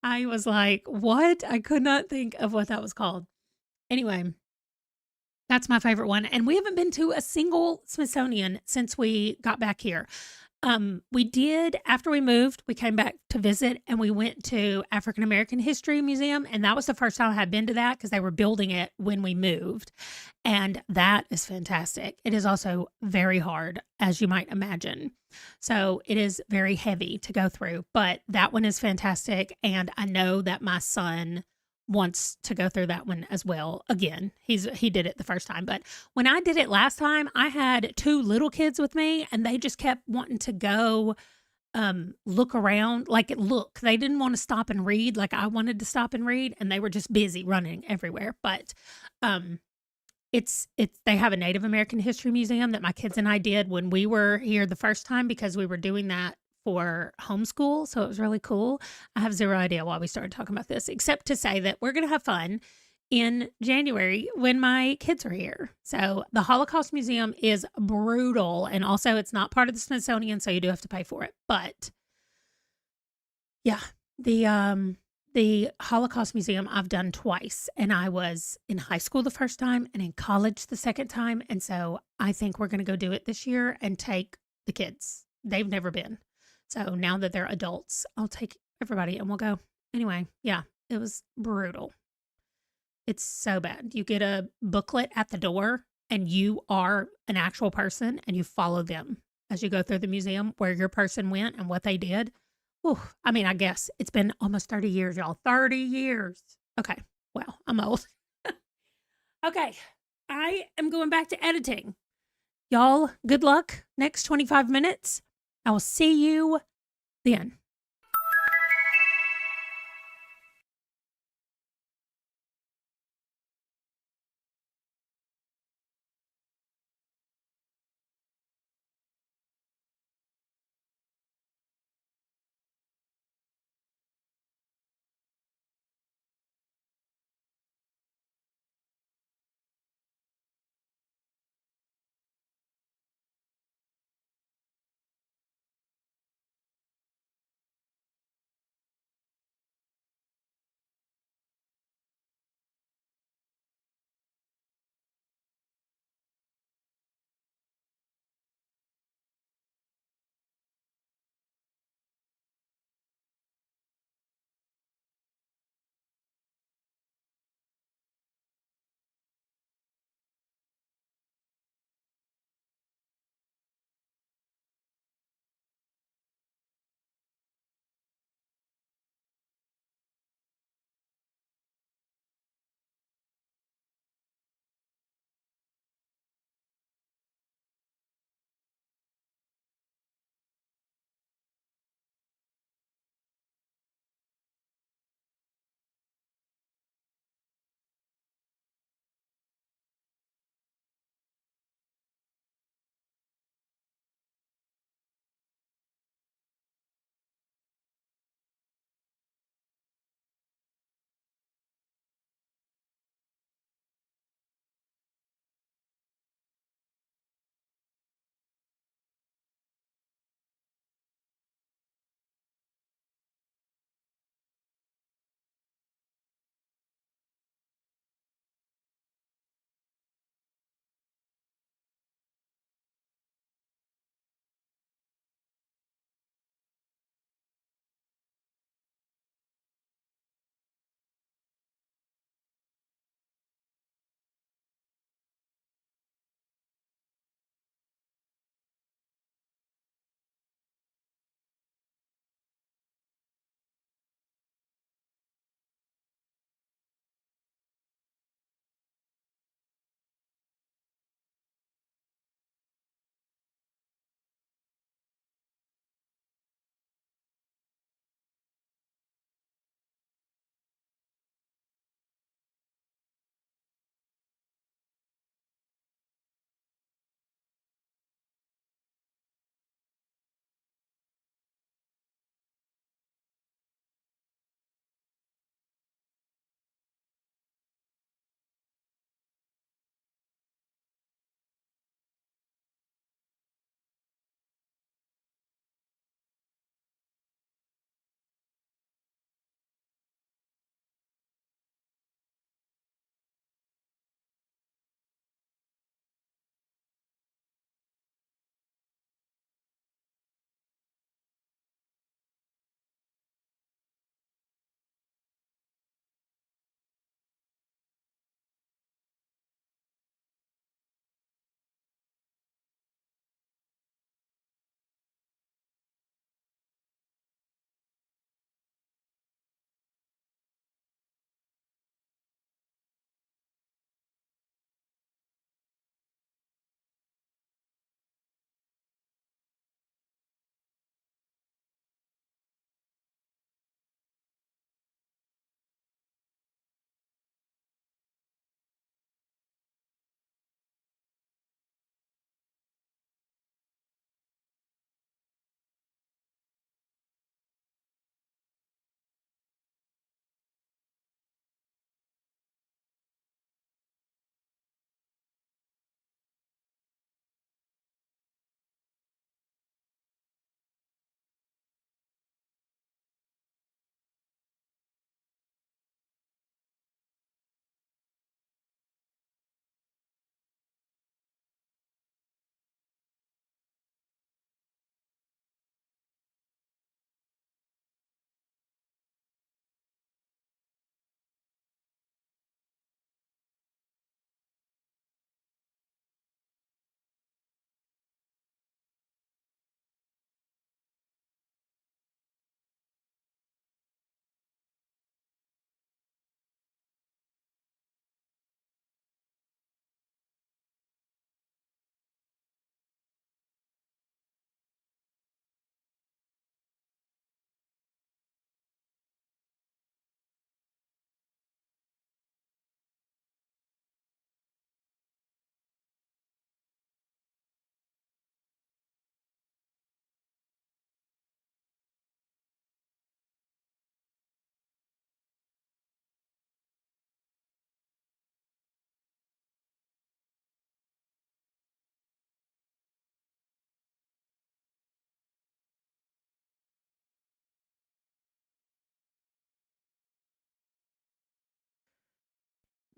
I was like, what? I could not think of what that was called. Anyway, that's my favorite one. And we haven't been to a single Smithsonian since we got back here. We did, after we moved, we came back to visit, and we went to African American History Museum. And that was the first time I had been to that because they were building it when we moved. And that is fantastic. It is also very hard, as you might imagine. So it is very heavy to go through, but that one is fantastic. And I know that my son wants to go through that one as well. Again, he did it the first time, but when I did it last time, I had two little kids with me, and they just kept wanting to go look around. They didn't want to stop and read like I wanted to stop and read, and they were just busy running everywhere. But they have a Native American History Museum that my kids and I did when we were here the first time, because we were doing that for homeschool. So it was really cool. I have zero idea why we started talking about this, except to say that we're going to have fun in January when my kids are here. So the Holocaust Museum is brutal. And also it's not part of the Smithsonian, so you do have to pay for it. But yeah, the Holocaust Museum I've done twice, and I was in high school the first time and in college the second time. And so I think we're going to go do it this year and take the kids. They've never been. So now that they're adults, I'll take everybody and we'll go. Anyway, yeah, it was brutal. It's so bad. You get a booklet at the door, and you are an actual person, and you follow them as you go through the museum where your person went and what they did. Whew, I mean, I guess it's been almost 30 years, y'all. 30 years. Okay. Wow, I'm old. Okay. I am going back to editing. Y'all, good luck next 25 minutes. I will see you then.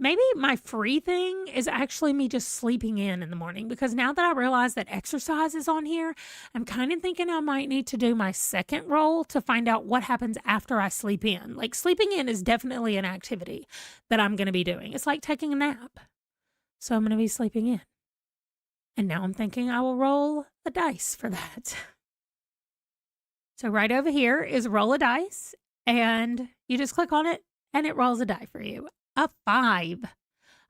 maybe my free thing is actually me just sleeping in the morning, because now that I realize that exercise is on here, I'm kind of thinking I might need to do my second roll to find out what happens after I sleep in. Like, sleeping in is definitely an activity that I'm going to be doing. It's like taking a nap. So I'm going to be sleeping in. And now I'm thinking I will roll a dice for that. So right over here is roll a dice, and you just click on it and it rolls a die for you. A 5.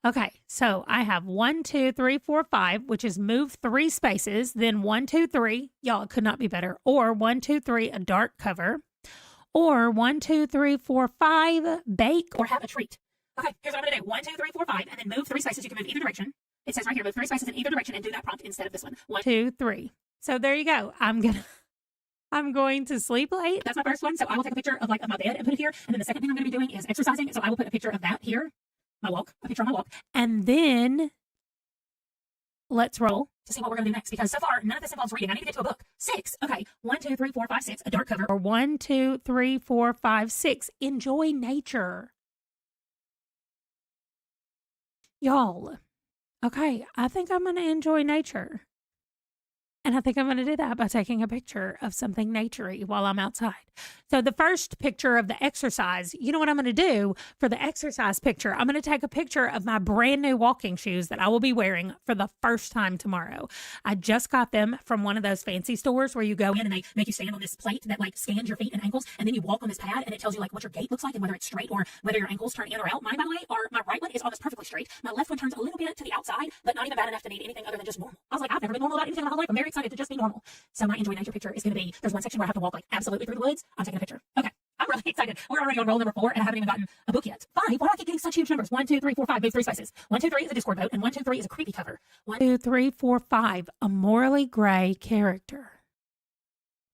Okay, so I have 1, 2, 3, 4, 5, which is move 3 spaces, then 1, 2, 3, y'all, it could not be better, or 1, 2, 3, a dark cover, or 1, 2, 3, 4, 5, bake or have a treat. Okay, here's what I'm gonna do. 1, 2, 3, 4, 5, and then move 3 spaces. You can move either direction. It says right here, move 3 spaces in either direction and do that prompt instead of this one. 1, 2, 3. So there you go. I'm going to sleep late. That's my first one. So I will take a picture of like my bed and put it here. And then the second thing I'm going to be doing is exercising. So I will put a picture of that here. My walk, a picture of my walk. And then let's roll to see what we're going to do next. Because so far, none of this involves reading. I need to get to a book. 6. Okay. 1, 2, 3, 4, 5, 6. A dark cover. Or 1, 2, 3, 4, 5, 6. Enjoy nature. Y'all. Okay. I think I'm going to enjoy nature. And I think I'm going to do that by taking a picture of something naturey while I'm outside. So the first picture of the exercise, you know what I'm going to do for the exercise picture? I'm going to take a picture of my brand new walking shoes that I will be wearing for the first time tomorrow. I just got them from one of those fancy stores where you go in and they make you stand on this plate that like scans your feet and ankles. And then you walk on this pad and it tells you like what your gait looks like and whether it's straight or whether your ankles turn in or out. Mine, by the way, my right one is almost perfectly straight. My left one turns a little bit to the outside, but not even bad enough to need anything other than just normal. I was like, I've never been normal about anything in my whole life. I'm very excited to just be normal. So my enjoy nature picture is going to be, there's one section where I have to walk like absolutely through the woods. I'm taking a picture. Okay. I'm really excited. We're already on roll number 4 and I haven't even gotten a book yet. 5. Why do I keep getting such huge numbers? 1, 2, 3, 4, 5. Move 3 spaces. 1, 2, 3 is a Discord vote and 1, 2, 3 is a creepy cover. 1, 2, 3, 4, 5. A morally gray character.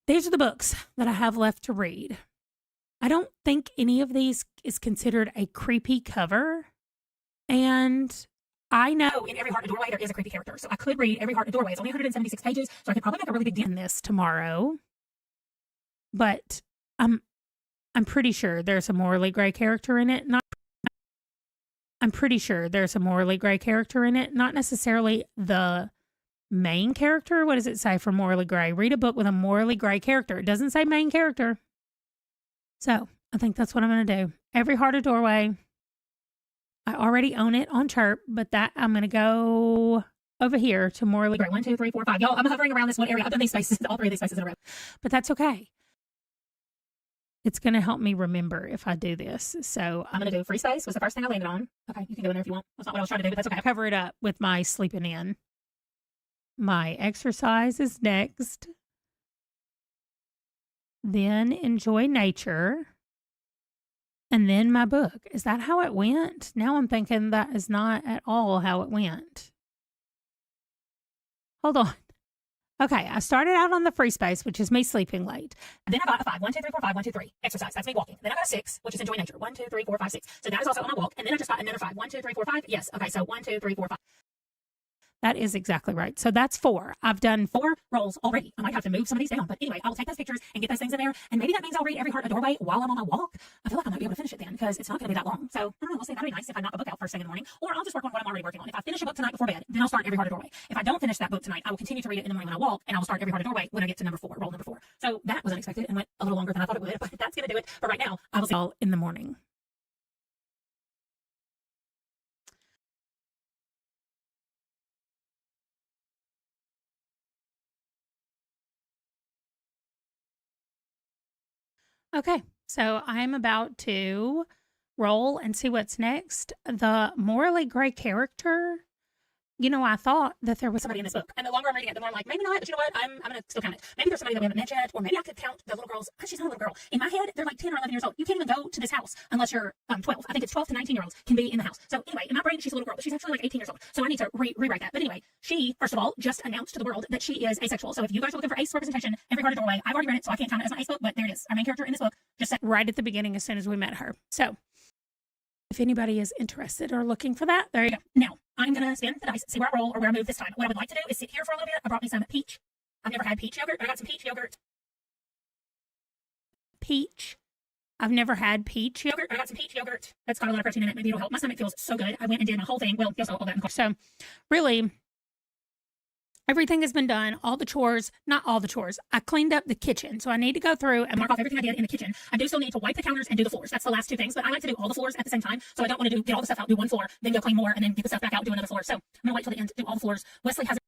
These are the books that I have left to read. I don't think any of these is considered a creepy cover. And I know in Every Heart in a Doorway there is a creepy character. So I could read Every Heart in a Doorway. It's only 176 pages. So I could probably make a really big dent in this tomorrow. But I'm pretty sure there's a morally gray character in it. I'm pretty sure there's a morally gray character in it. Not necessarily the main character. What does it say for morally gray? Read a book with a morally gray character. It doesn't say main character. So I think that's what I'm going to do. Every Heart a Doorway. I already own it on Chirp, but that I'm going to go over here to morally gray. 1, 2, 3, 4, 5. Y'all, I'm hovering around this one area. I've done these spaces, all 3 of these spaces in a row. But that's okay. It's going to help me remember if I do this. So I'm going to do free space was the first thing I landed on. Okay, you can go in there if you want. That's not what I was trying to do, but that's okay. I'll cover it up with my sleeping in. My exercise is next. Then enjoy nature. And then my book. Is that how it went? Now I'm thinking that is not at all how it went. Hold on. Okay, I started out on the free space, which is me sleeping late. And then I got a 5. 1, 2, 3, 4, 5. 1, 2, 3. Exercise. That's me walking. Then I got a 6, which is enjoy nature. 1, 2, 3, 4, 5, 6. So that is also on my walk. And then I just got another 5. 1, 2, 3, 4, 5. Yes. Okay, so 1, 2, 3, 4, 5. That is exactly right. So that's 4. I've done 4 rolls already. I might have to move some of these down. But anyway, I will take those pictures and get those things in there. And maybe that means I'll read Every Heart a Doorway while I'm on my walk. I feel like I might be able to finish it then because it's not going to be that long. So I don't know. We'll see. That'd be nice if I knock a book out first thing in the morning. Or I'll just work on what I'm already working on. If I finish a book tonight before bed, then I'll start Every Heart a Doorway. If I don't finish that book tonight, I will continue to read it in the morning when I walk. And I will start Every Heart a Doorway when I get to number 4, roll number 4. So that was unexpected and went a little longer than I thought it would. But that's going to do it. But right now, I will see y'all in the morning. Okay, so I'm about to roll and see what's next. The morally gray character, you know, I thought that there was somebody in this book. And the longer I'm reading it, the more I'm like, maybe not, but you know what? I'm going to still count it. Maybe there's somebody that we haven't met yet, or maybe I could count the little girls. She's not a little girl. In my head, they're like 10 or 11 years old. You can't even go to this house unless you're 12. I think it's 12 to 19-year-olds can be in the house. So anyway, in my brain, she's a little girl, but she's actually like 18 years old. So I need to rewrite that. But anyway, she, first of all, just announced to the world that she is asexual. So if you guys are looking for ace representation, Every Heart a Doorway, I've already read it, so I can't count it as my ace book, but there it is. Our main character in this book just said right at the beginning as soon as we met her. So if anybody is interested or looking for that, there you go. Now, I'm going to spin the dice, see where I roll or where I move this time. What I would like to do is sit here for a little bit. I brought me some peach. I've never had peach yogurt, but I got some peach yogurt. Peach I've never had peach yogurt. I got some peach yogurt that's got a lot of protein in it. Maybe it'll help. My stomach feels so good. I went and did my whole thing. Well, guess all that in the car. So really, everything has been done. All the chores, not all the chores. I cleaned up the kitchen. So I need to go through and mark off everything I did in the kitchen. I do still need to wipe the counters and do the floors. That's the last two things. But I like to do all the floors at the same time. So I don't want to get all the stuff out, do one floor, then go clean more, and then get the stuff back out, do another floor. So I'm going to wait till the end to do all the floors. Wesley has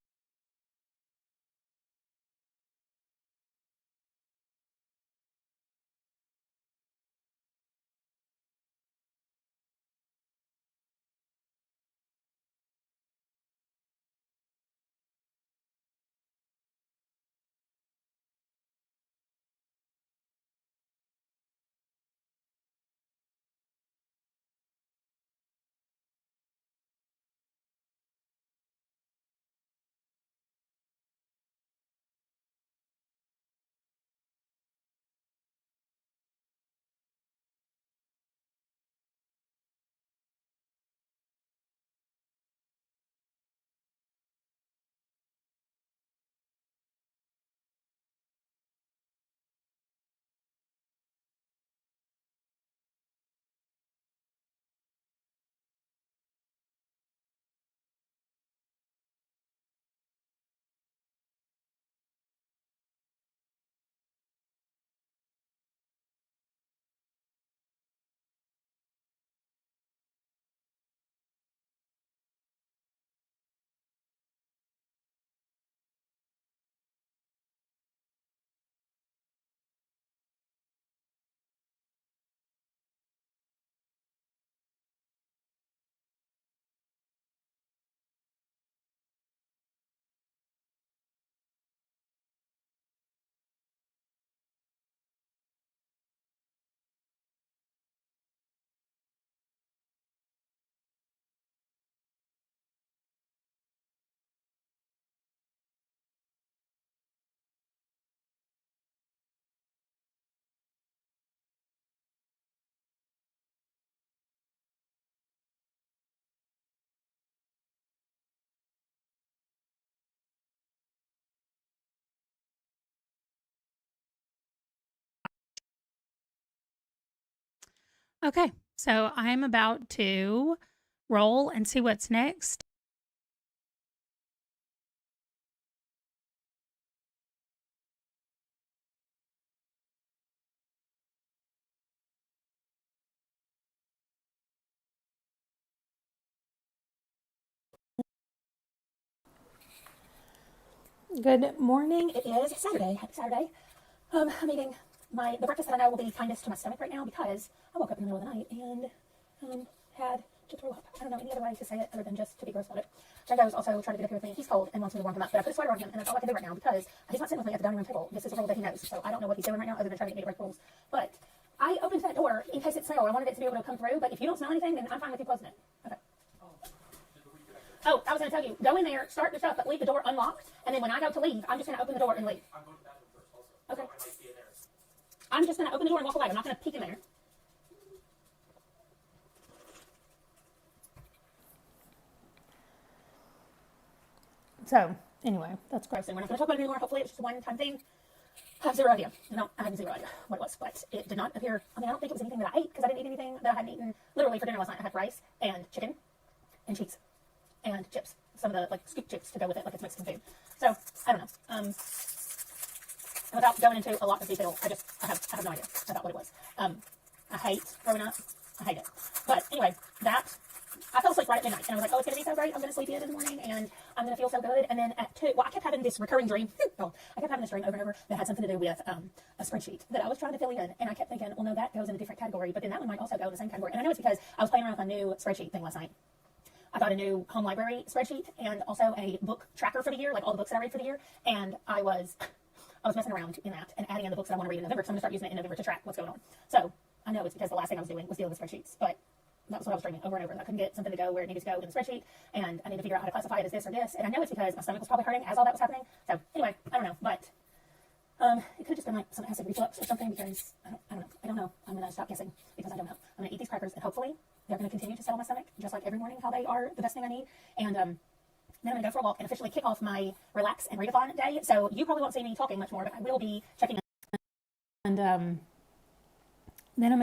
okay. So I'm about to roll and see what's next. Good morning. It is Saturday. Happy Saturday. I'm eating the breakfast that I know will be kindest to my stomach right now because I woke up in the middle of the night and had to throw up. I don't know any other way to say it other than just to be gross about it. Django's also trying to get up here with me. He's cold and wants me to warm him up, but I put a sweater on him, and that's all I can do right now because he's not sitting with me at the dining room table. This is a rule that he knows, so I don't know what he's doing right now other than trying to get me to break rules. But I opened that door in case it smelled. I wanted it to be able to come through, but if you don't smell anything, then I'm fine with you closing it. Okay. Oh, I was going to tell you, go in there, start the stuff, but leave the door unlocked, and then when I go to leave, I'm just going to open the door and leave. I'm going to the bathroom first also. Okay. I might be in there. I'm just going to open the door and walk away. I'm not going to peek in there. So, anyway, that's gross. And we're not going to talk about it anymore. Hopefully, it's just a one-time thing. I have zero idea. No, I have zero idea what it was, but it did not appear. I mean, I don't think it was anything that I ate because I didn't eat anything that I hadn't eaten. Literally, for dinner last night, I had rice and chicken and cheese and chips. Some of the like scoop chips to go with it, like it's Mexican food. So, I don't know. And without going into a lot of detail, I have no idea about what it was. I hate throwing up. I hate it. But anyway, I fell asleep right at midnight, and I was like, oh, it's going to be so great. I'm going to sleep in the morning, and I'm going to feel so good. And then at 2, well, I kept having this recurring dream. I kept having this dream over and over that had something to do with a spreadsheet that I was trying to fill in. And I kept thinking, well, no, that goes in a different category, but then that one might also go in the same category. And I know it's because I was playing around with my new spreadsheet thing last night. I got a new home library spreadsheet and also a book tracker for the year, like all the books that I read for the year. And I was messing around in that and adding in the books that I want to read in November, so I'm going to start using it in November to track what's going on. So I know it's because the last thing I was doing was dealing with spreadsheets, but that was what I was dreaming over and over. I couldn't get something to go where it needed to go in the spreadsheet, and I need to figure out how to classify it as this or this. And I know it's because my stomach was probably hurting as all that was happening. So anyway, I don't know, but it could have just been like some acid reflux or something because I don't know. I'm going to stop guessing because I don't know. I'm going to eat these crackers and hopefully they're going to continue to settle my stomach just like every morning how they are the best thing I need. And then I'm going to go for a walk and officially kick off my relax and readathon day. So you probably won't see me talking much more, but I will be checking and Then I'm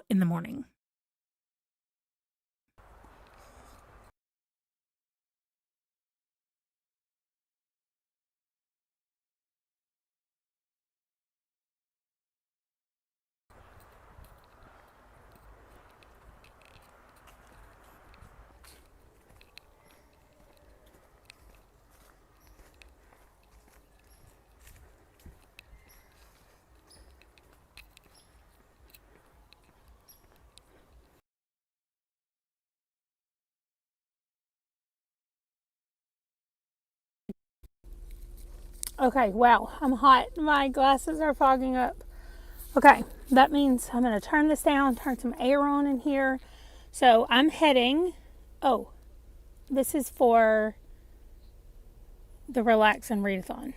in the morning. Okay, wow, I'm hot. My glasses are fogging up. Okay, that means I'm going to turn this down, turn some air on in here. So I'm heading, oh, this is for the Relax and Readathon.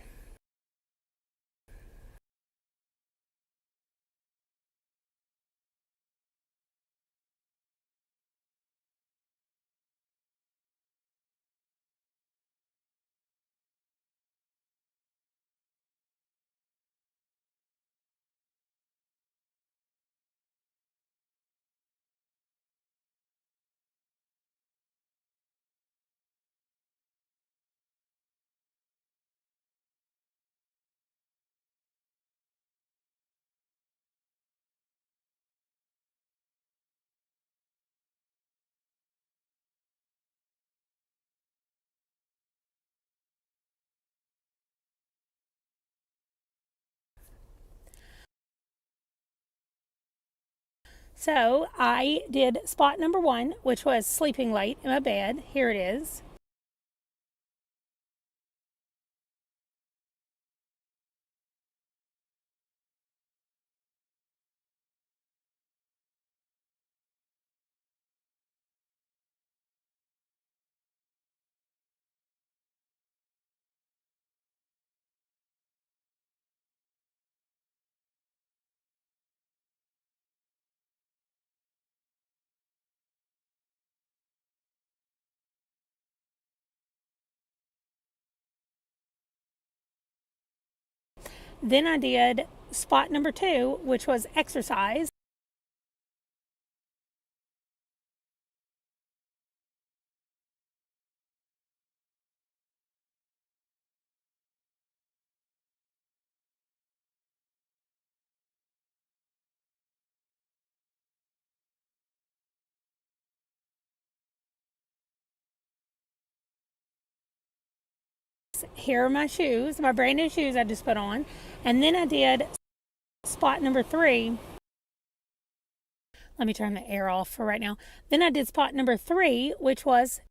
So I did spot number 1, which was sleeping late in my bed. Here it is. Then I did spot number 2, which was exercise. Here are my shoes, my brand new shoes I just put on. And then I did spot number 3. Let me turn the air off for right now. Then I did spot number 3, which was,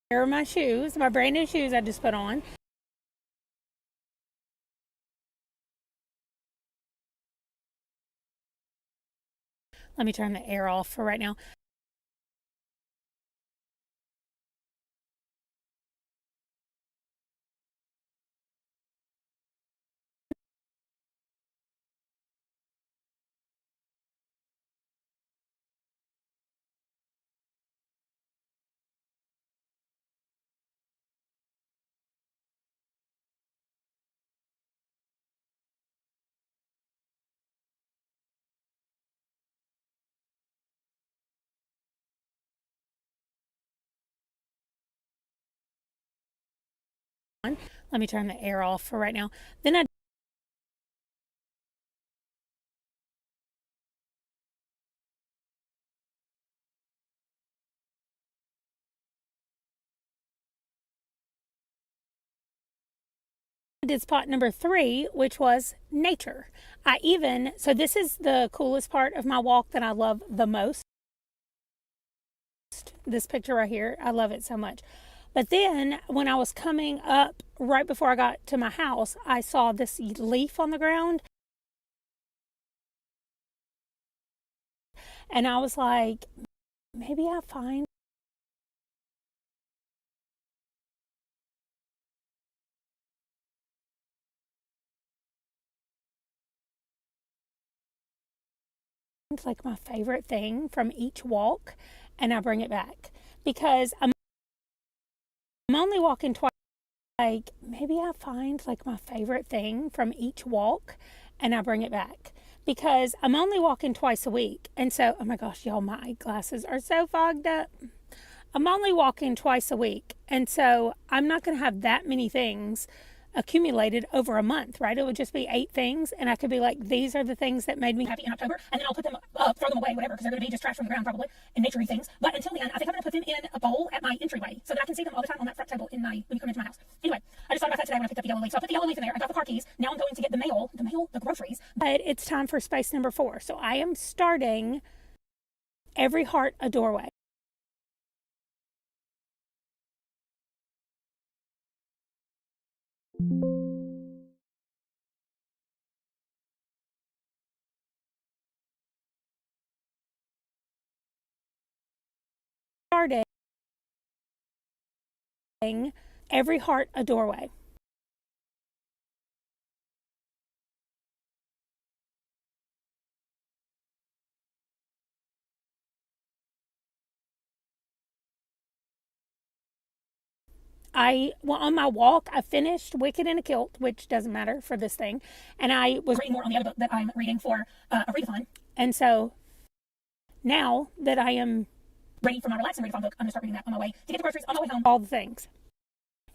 here are my shoes, my brand new shoes I just put on. Let me turn the air off for right now. Let me turn the air off for right now. Then I did spot number 3, which was nature. So this is the coolest part of my walk that I love the most. This picture right here, I love it so much. But then when I was coming up right before I got to my house, I saw this leaf on the ground. And I was like, maybe I find like my favorite thing from each walk and I bring it back because I'm only walking twice. Like maybe I find like my favorite thing from each walk and I bring it back because I'm only walking twice a week. And so, oh my gosh, y'all, my glasses are so fogged up. I'm only walking twice a week. And so I'm not going to have that many things accumulated over a month, right? It would just be 8 things. And I could be like, these are the things that made me happy in October. And then I'll put them up, throw them away, whatever, because they're going to be just trash from the ground probably and naturey things. But until then, I think I'm going to put them in a bowl at my entryway so that I can see them all the time on that front table when you come into my house. Anyway, I just thought about that today when I picked up the yellow leaf. So I put the yellow leaf in there. I got the car keys. Now I'm going to get the groceries. But it's time for space number 4. So I am starting Every Heart a Doorway. Starting Every Heart a Doorway. On my walk, I finished Wicked in a Kilt, which doesn't matter for this thing, and I was reading more on the other book that I'm reading for a readathon. And so now that I am ready for my relaxing readathon book, I'm gonna start reading that on my way to get the groceries on my way home. All the things.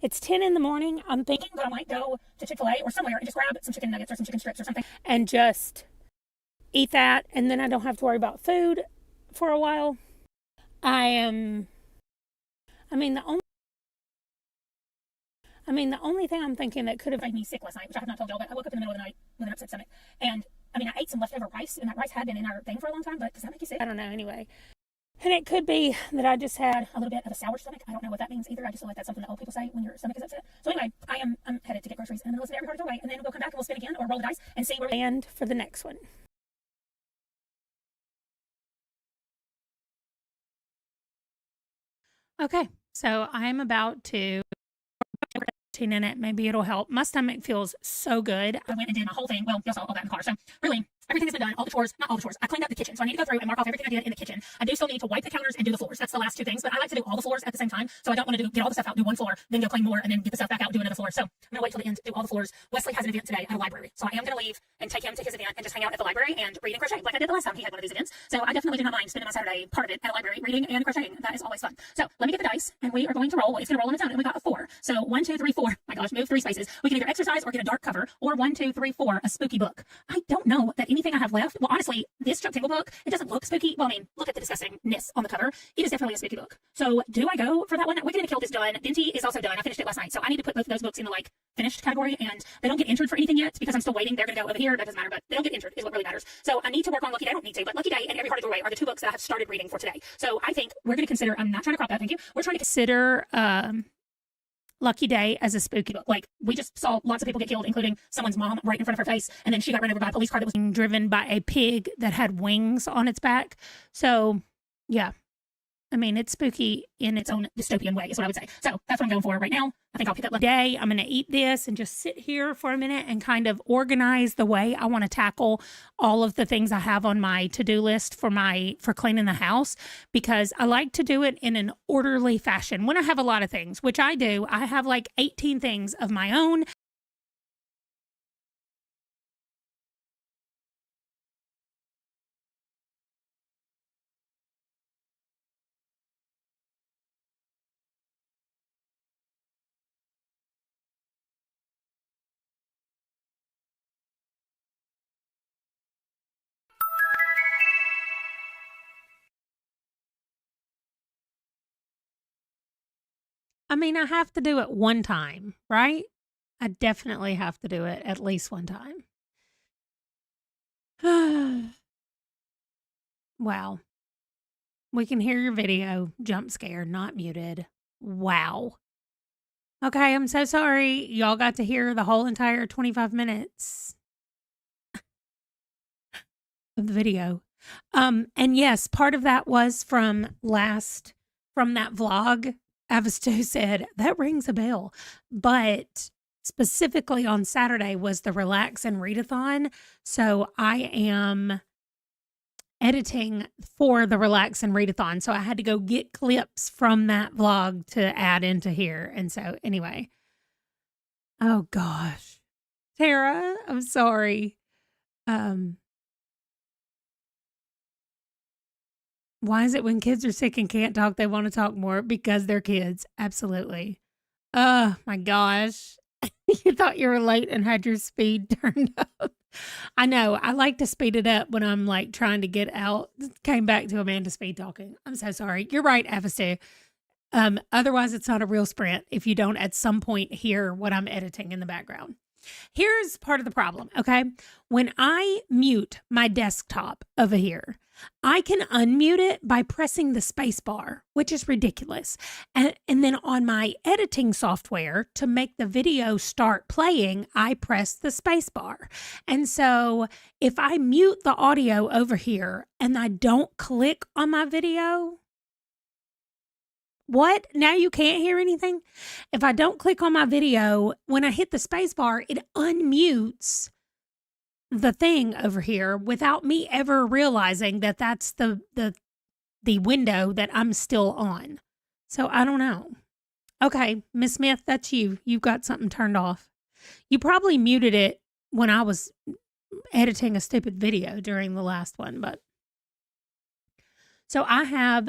It's 10 in the morning. I'm thinking that I might go to Chick-fil-A or somewhere and just grab some chicken nuggets or some chicken strips or something and just eat that, and then I don't have to worry about food for a while. The only thing I'm thinking that could have made me sick last night, which I have not told y'all, but I woke up in the middle of the night with an upset stomach. And I ate some leftover rice, and that rice had been in our thing for a long time, but does that make you sick? I don't know, anyway. And it could be that I just had a little bit of a sour stomach. I don't know what that means either. I just feel like that's something that old people say when your stomach is upset. So anyway, I'm headed to get groceries, and I'm going to listen to Every Heart a Doorway, and then we'll come back and we'll spin again or roll the dice and see where we land for the next one. Okay, so I'm about to in it. Maybe it'll help. My stomach feels so good. I went and did my whole thing. Well, you saw all that in the car. So really, everything has been done. All the chores, not all the chores. I cleaned up the kitchen. So I need to go through and mark off everything I did in the kitchen. I do still need to wipe the counters and do the floors. That's the last 2 things. But I like to do all the floors at the same time. So I don't want to get all the stuff out, do one floor, then go clean more, and then get the stuff back out, do another floor. So I'm going to wait till the end to do all the floors. Wesley has an event today at a library. So I am going to leave and take him to his event and just hang out at the library and read and crochet like I did the last time he had one of these events. So I definitely do not mind spending my Saturday part of it at a library reading and crocheting. That is always fun. So let me get the dice and we are going to roll. It's going to roll on its own. And we got a 4. So 1, 2, 3, 4. My gosh, move 3 spaces. We can either exercise or get a dark cover, or 1, 2, 3, 4, a spooky book. I don't know that anything I have left. Well, honestly, this Chuck Tingle book, it doesn't look spooky. Well, look at the disgustingness on the cover. It is definitely a spooky book. So do I go for that one? Wicked in a Kilt is done. Dinty is also done. I finished it last night. So I need to put both of those books in the finished category, and they don't get entered for anything yet because I'm still waiting. They're going to go over here. That doesn't matter, but they don't get entered is what really matters. So I need to work on Lucky Day. I don't need to, but Lucky Day and Every Heart a Doorway are the 2 books that I have started reading for today. So I think we're going to consider, I'm not trying to crop that, thank you. We're trying to consider Lucky Day as a spooky book. We just saw lots of people get killed, including someone's mom right in front of her face, and then she got run over by a police car that was being driven by a pig that had wings on its back. So, yeah. It's spooky in its own dystopian way, is what I would say. So that's what I'm going for right now. I think I'll pick up Lucky Day. I'm going to eat this and just sit here for a minute and kind of organize the way I want to tackle all of the things I have on my to-do list for cleaning the house, because I like to do it in an orderly fashion. When I have a lot of things, which I do, I have 18 things of my own. I have to do it one time, right? I definitely have to do it at least one time. Wow. We can hear your video. Jump scare, not muted. Wow. Okay, I'm so sorry. Y'all got to hear the whole entire 25 minutes of the video. And yes, part of that was from that vlog. Avisto said, "That rings a bell." But specifically on Saturday was the Relax and Readathon. So I am editing for the Relax and Readathon. So I had to go get clips from that vlog to add into here. And so anyway. Oh gosh. Tara, I'm sorry. Um, why is it when kids are sick and can't talk, they want to talk more? Because they're kids. Absolutely. Oh my gosh. You thought you were late and had your speed turned up. I know. I like to speed it up when I'm like trying to get out. Came back to Amanda speed talking. I'm so sorry. You're right, Avastu. Otherwise, it's not a real sprint if you don't at some point hear what I'm editing in the background. Here's part of the problem, okay? When I mute my desktop over here, I can unmute it by pressing the space bar, which is ridiculous. And then on my editing software, to make the video start playing, I press the space bar. And so if I mute the audio over here and I don't click on my video, what? Now you can't hear anything? If I don't click on my video, when I hit the space bar, it unmutes the thing over here without me ever realizing that that's the window that I'm still on. So I don't know. Okay, Miss Smith, that's you. You've got something turned off. You probably muted it when I was editing a stupid video during the last one, but so I have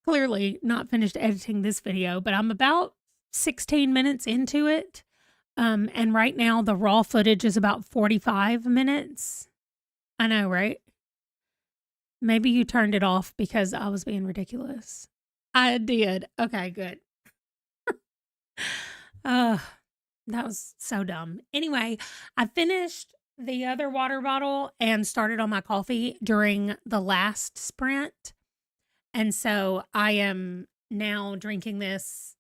clearly not finished editing this video, but I'm about 16 minutes into it. And right now the raw footage is about 45 minutes. I know, right? Maybe you turned it off because I was being ridiculous. I did. Okay, good. That was so dumb. Anyway, I finished the other water bottle and started on my coffee during the last sprint. And so I am now drinking this.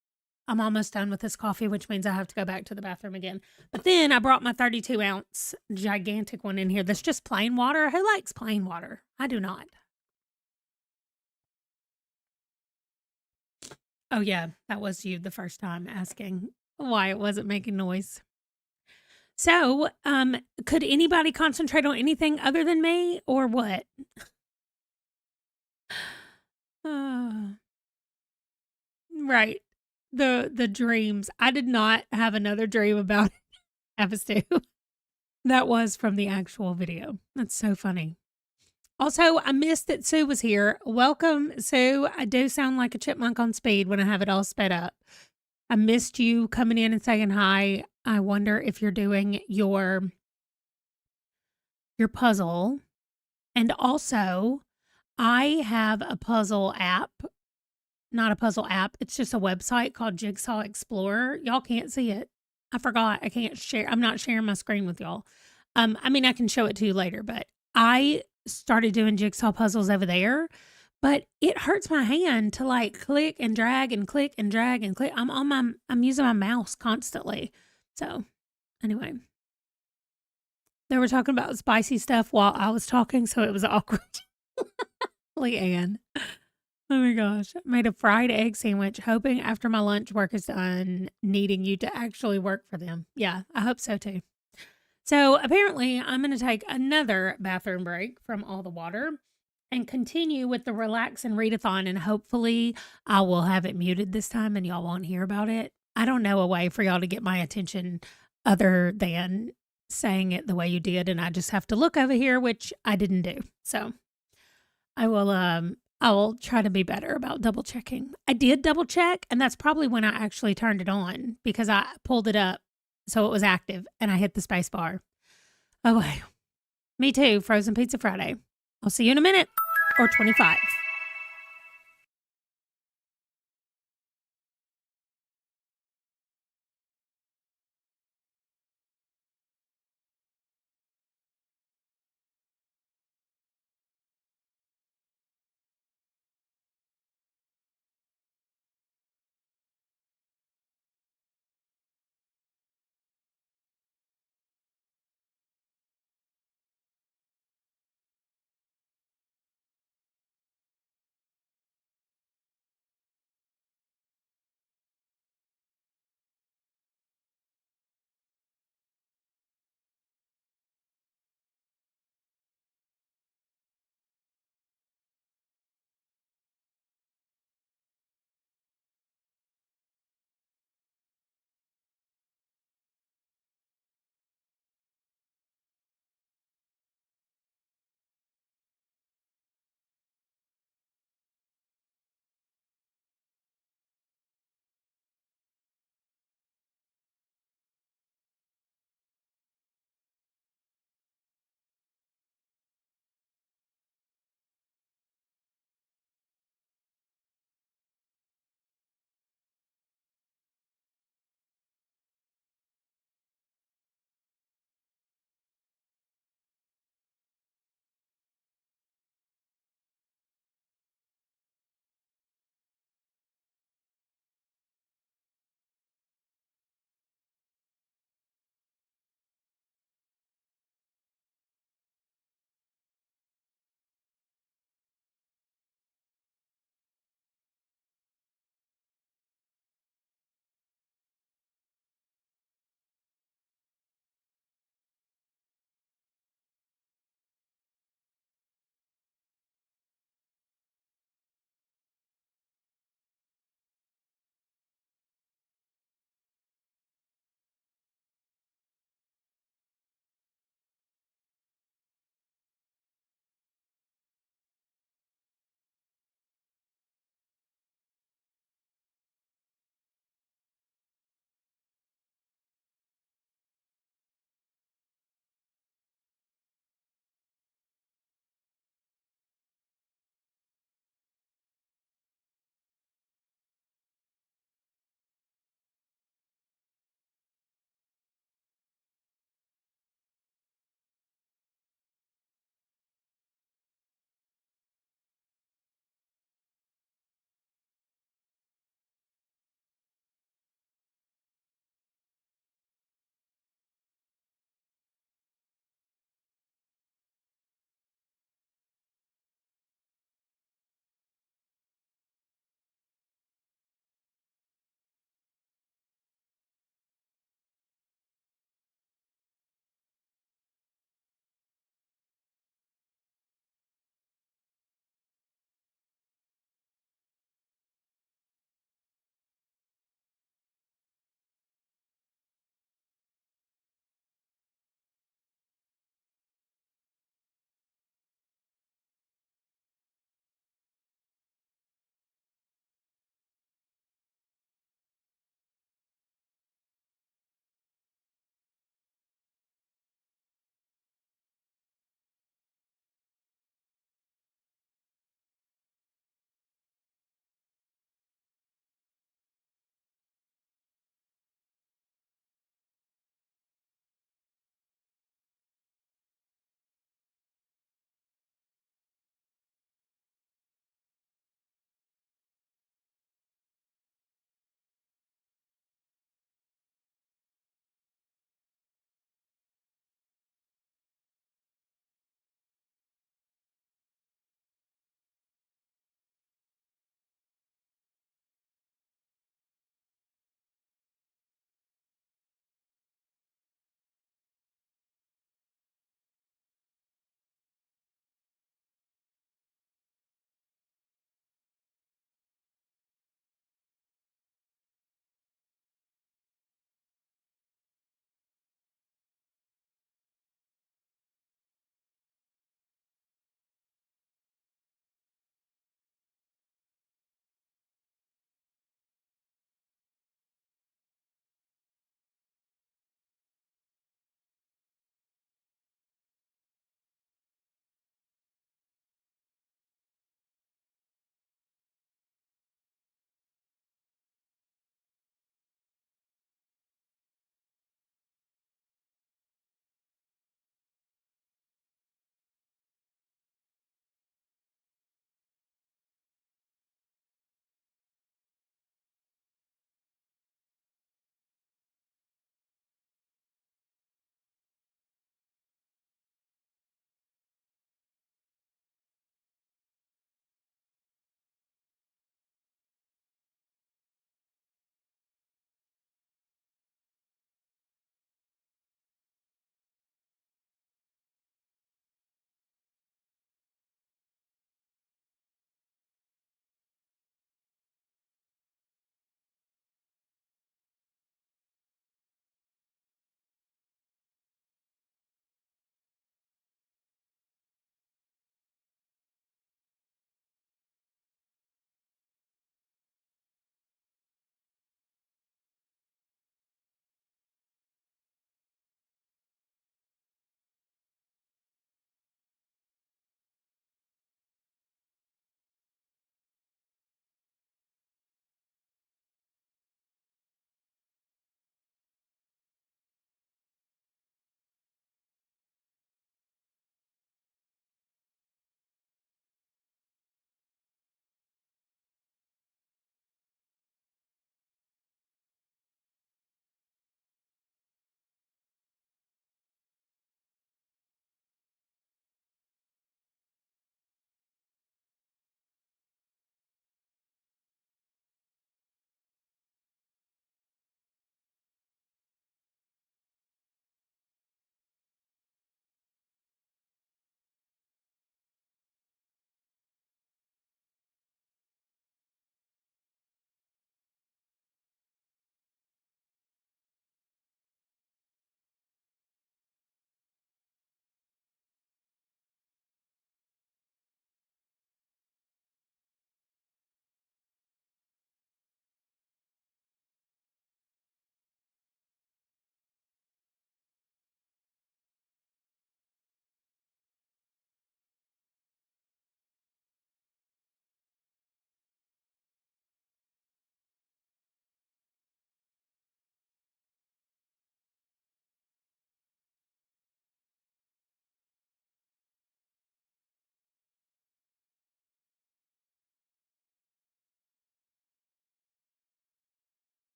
I'm almost done with this coffee, which means I have to go back to the bathroom again. But then I brought my 32-ounce gigantic one in here that's just plain water. Who likes plain water? I do not. Oh, yeah, that was you the first time asking why it wasn't making noise. So, could anybody concentrate on anything other than me or what? Right. The dreams. I did not have another dream about Avistu. That was from the actual video. That's so funny. Also, I missed that Sue was here. Welcome, Sue. I do sound like a chipmunk on speed when I have it all sped up. I missed you coming in and saying hi. I wonder if you're doing your puzzle. And also, I have a puzzle app. Not a puzzle app. It's just a website called Jigsaw Explorer. Y'all can't see it. I forgot. I can't share. I'm not sharing my screen with y'all. I mean, I can show it to you later, but I started doing jigsaw puzzles over there, but it hurts my hand to like click and drag and click and drag and click. I'm using my mouse constantly. So anyway, they were talking about spicy stuff while I was talking, so it was awkward. Leanne. Oh my gosh. Made a fried egg sandwich, hoping after my lunch work is done, needing you to actually work for them. Yeah, I hope so too. So apparently, I'm going to take another bathroom break from all the water and continue with the Relax and Readathon, and hopefully I will have it muted this time and y'all won't hear about it. I don't know a way for y'all to get my attention other than saying it the way you did, and I just have to look over here, which I didn't do. So I will try to be better about double checking. I did double check, and that's probably when I actually turned it on because I pulled it up so it was active and I hit the space bar. Oh, well. Me too. Frozen Pizza Friday. I'll see you in a minute or 25.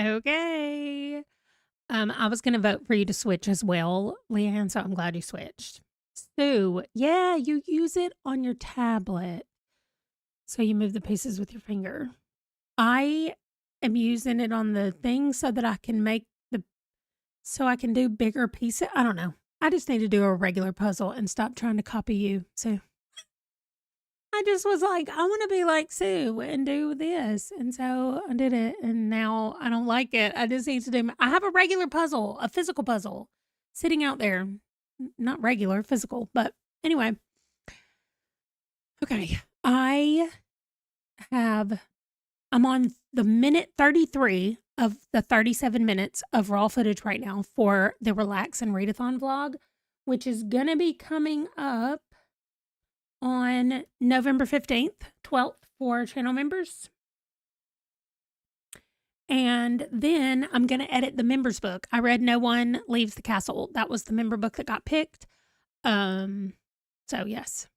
Okay. I was gonna vote for you to switch as well, Leanne, so I'm glad you switched. Sue, yeah, you use it on your tablet, so you move the pieces with your finger. I am using it on the thing so that I can make the so I can do bigger pieces. I don't know. I just need to do a regular puzzle and stop trying to copy you, Sue. I just was like, I want to be like Sue and do this. And so I did it. And now I don't like it. I just need to do, I have a regular puzzle, a physical puzzle sitting out there. Not regular, physical. But anyway, okay. I'm on the minute 33 of the 37 minutes of raw footage right now for the Relax and Readathon vlog, which is going to be coming up on November 15th, 12th for channel members. And then I'm going to edit the members book. I read No One Leaves the Castle. That was the member book that got picked. So yes.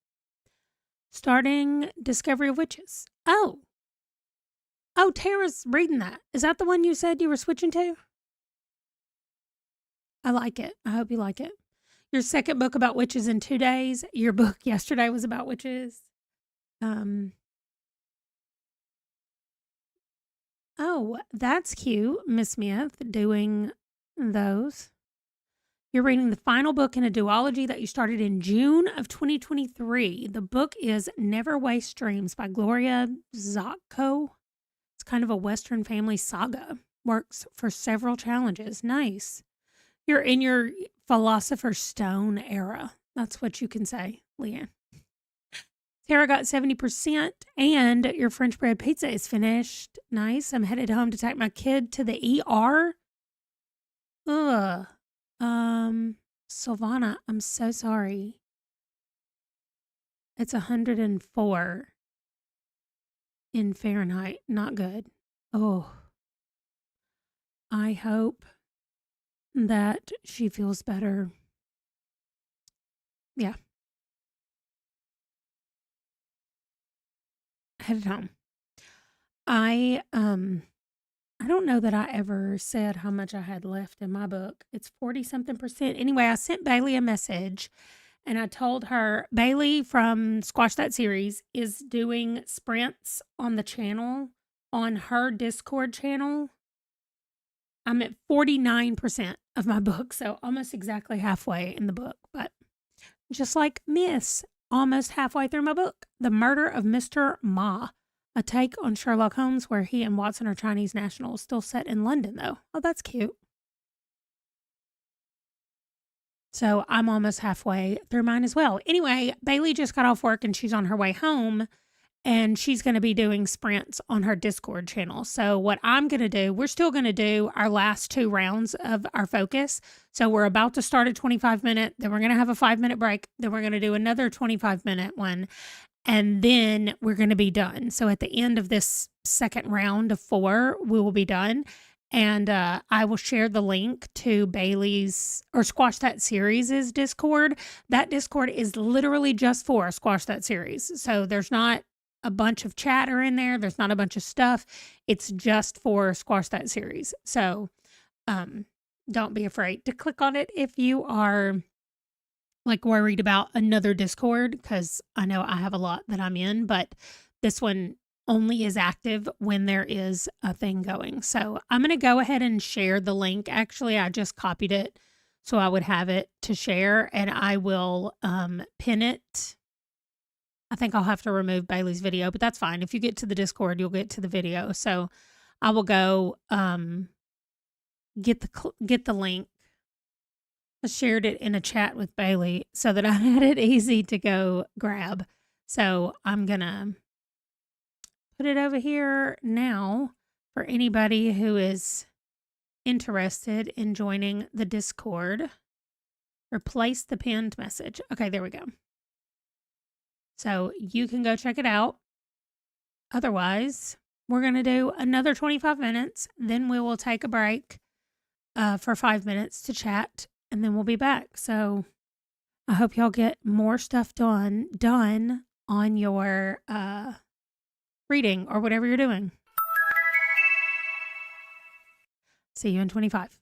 Starting Discovery of Witches. Oh, Tara's reading that. Is that the one you said you were switching to? I like it. I hope you like it. Your second book about witches in 2 days. Your book yesterday was about witches. Oh, that's cute, Miss Smith, doing those. You're reading the final book in a duology that you started in June of 2023. The book is Never Waste Dreams by Gloria Zotko. It's kind of a Western family saga. Works for several challenges. Nice. You're in your Philosopher's Stone era. That's what you can say, Leanne. Tara got 70% and your French bread pizza is finished. Nice. I'm headed home to take my kid to the ER. Ugh. Silvana, I'm so sorry. It's 104 in Fahrenheit. Not good. Oh. I hope that she feels better. Yeah. Headed home. I don't know that I ever said how much I had left in my book. It's 40-something%. Anyway, I sent Bailey a message and I told her, Bailey from Squash That Series is doing sprints on the channel, on her Discord channel. I'm at 49% of my book, so almost exactly halfway in the book. But just like Miss, almost halfway through my book, The Murder of Mr. Ma. A take on Sherlock Holmes where he and Watson are Chinese nationals, still set in London, though. Oh, that's cute. So I'm almost halfway through mine as well. Anyway, Bailey just got off work and she's on her way home and she's going to be doing sprints on her Discord channel. So what I'm going to do, we're still going to do our last 2 rounds of our focus. So we're about to start a 25-minute, then we're going to have a 5-minute break, then we're going to do another 25-minute one. And then we're going to be done. So at the end of this second round of 4, we will be done. And I will share the link to Bailey's or Squash That Series' Discord. That Discord is literally just for Squash That Series. So there's not a bunch of chatter in there. There's not a bunch of stuff. It's just for Squash That Series. So don't be afraid to click on it if you are like worried about another Discord, because I know I have a lot that I'm in, but this one only is active when there is a thing going. So I'm going to go ahead and share the link. Actually, I just copied it so I would have it to share, and I will pin it. I think I'll have to remove Bailey's video, but that's fine. If you get to the Discord, you'll get to the video. So I will go get the link. I shared it in a chat with Bailey so that I had it easy to go grab. So I'm going to put it over here now for anybody who is interested in joining the Discord. Replace the pinned message. Okay, there we go. So you can go check it out. Otherwise, we're going to do another 25 minutes. Then we will take a break for 5 minutes to chat. And then we'll be back. So I hope y'all get more stuff done on your reading or whatever you're doing. See you in 25.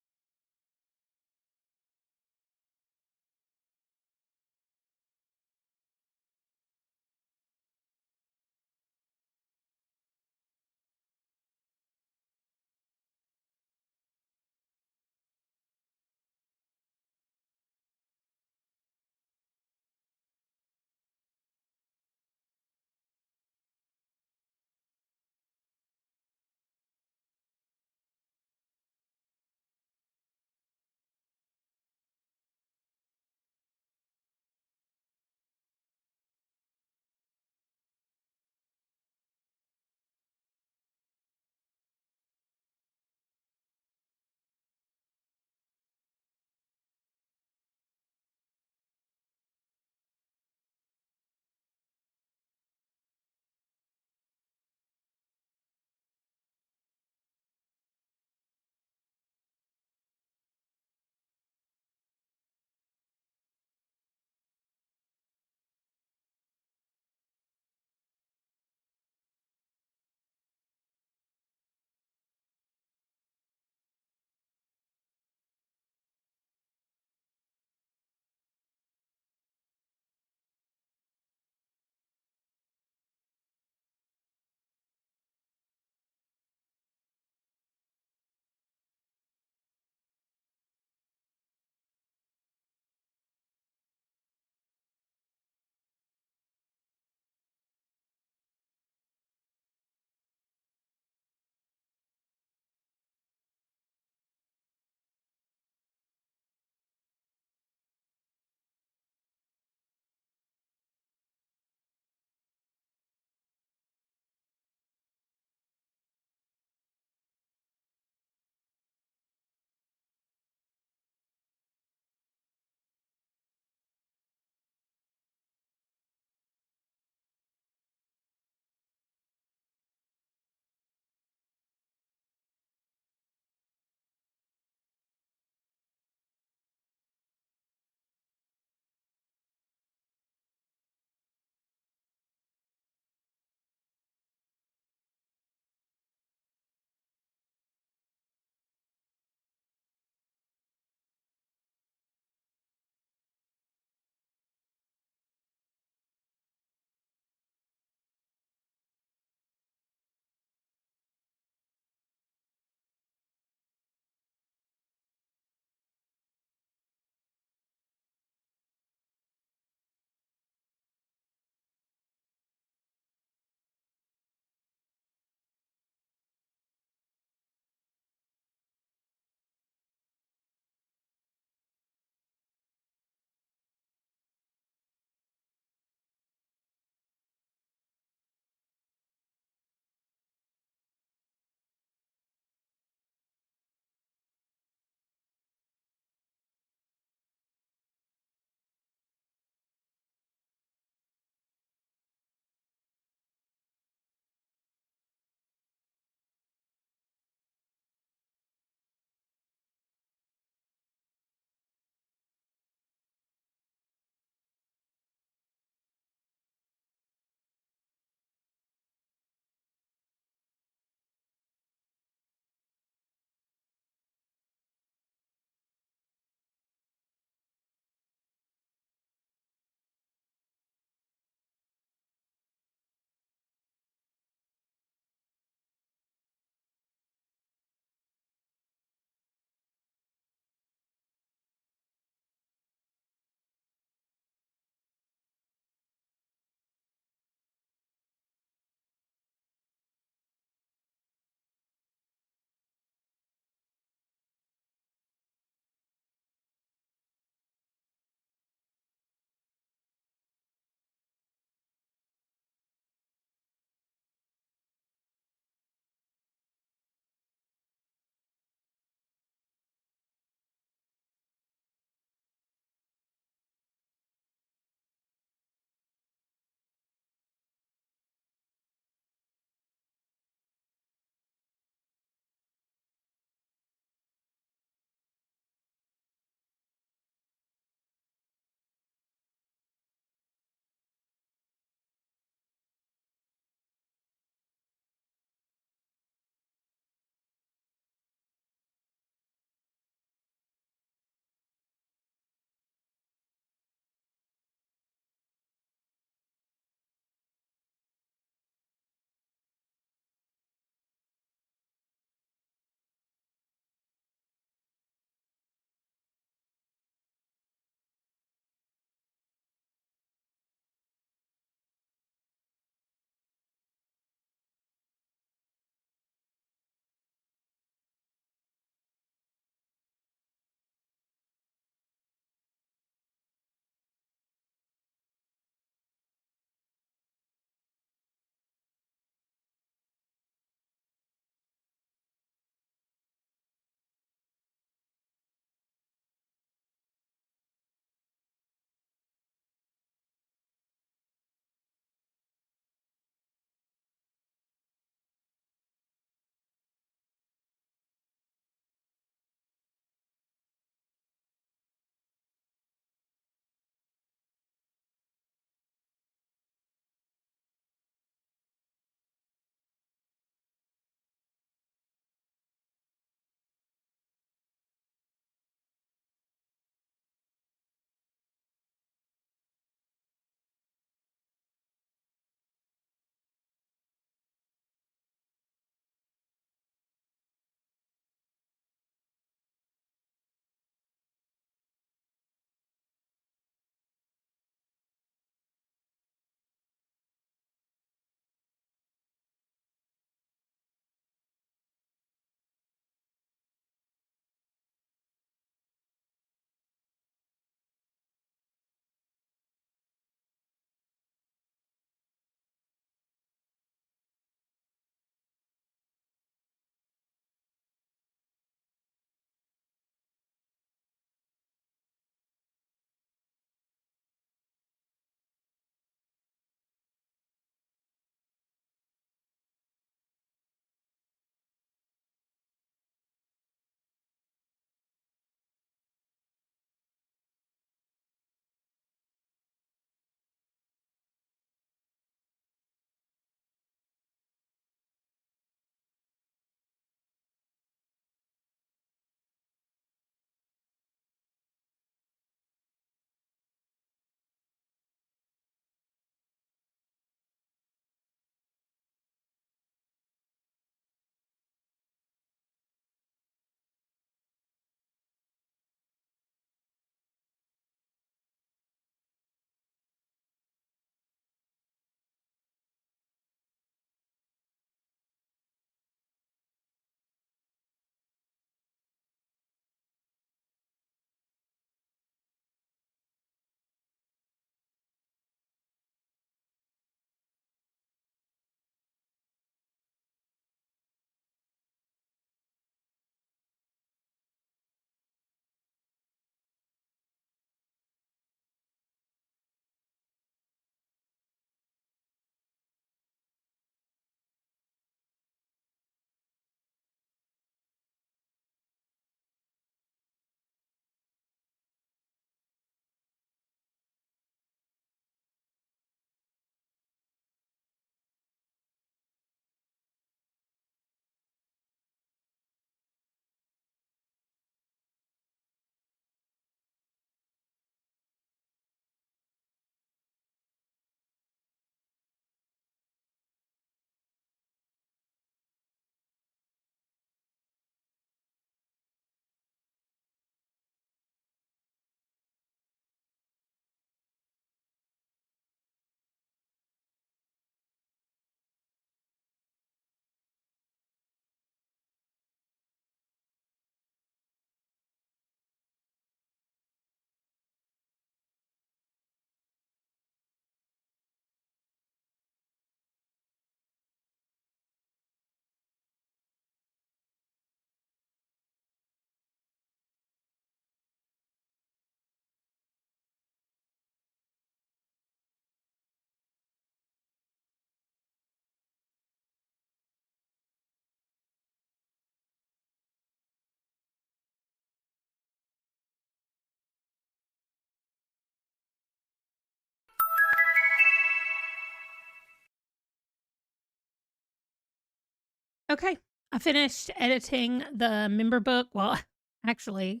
Okay. I finished editing the member book. Well, actually,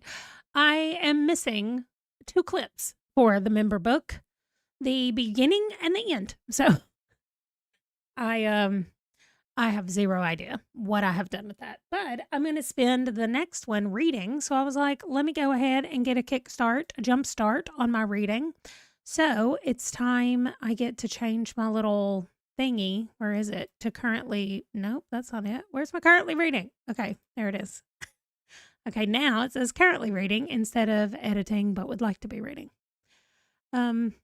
I am missing 2 clips for the member book, the beginning and the end. So I I have 0 idea what I have done with that, but I'm gonna spend the next one reading, so I was like, "Let me go ahead and get a jump start on my reading." So, it's time I get to change my little thingy. Where is it? To currently nope, that's not it. Where's my currently reading? Okay, there it is. Okay, now it says currently reading instead of editing, but would like to be reading. Um,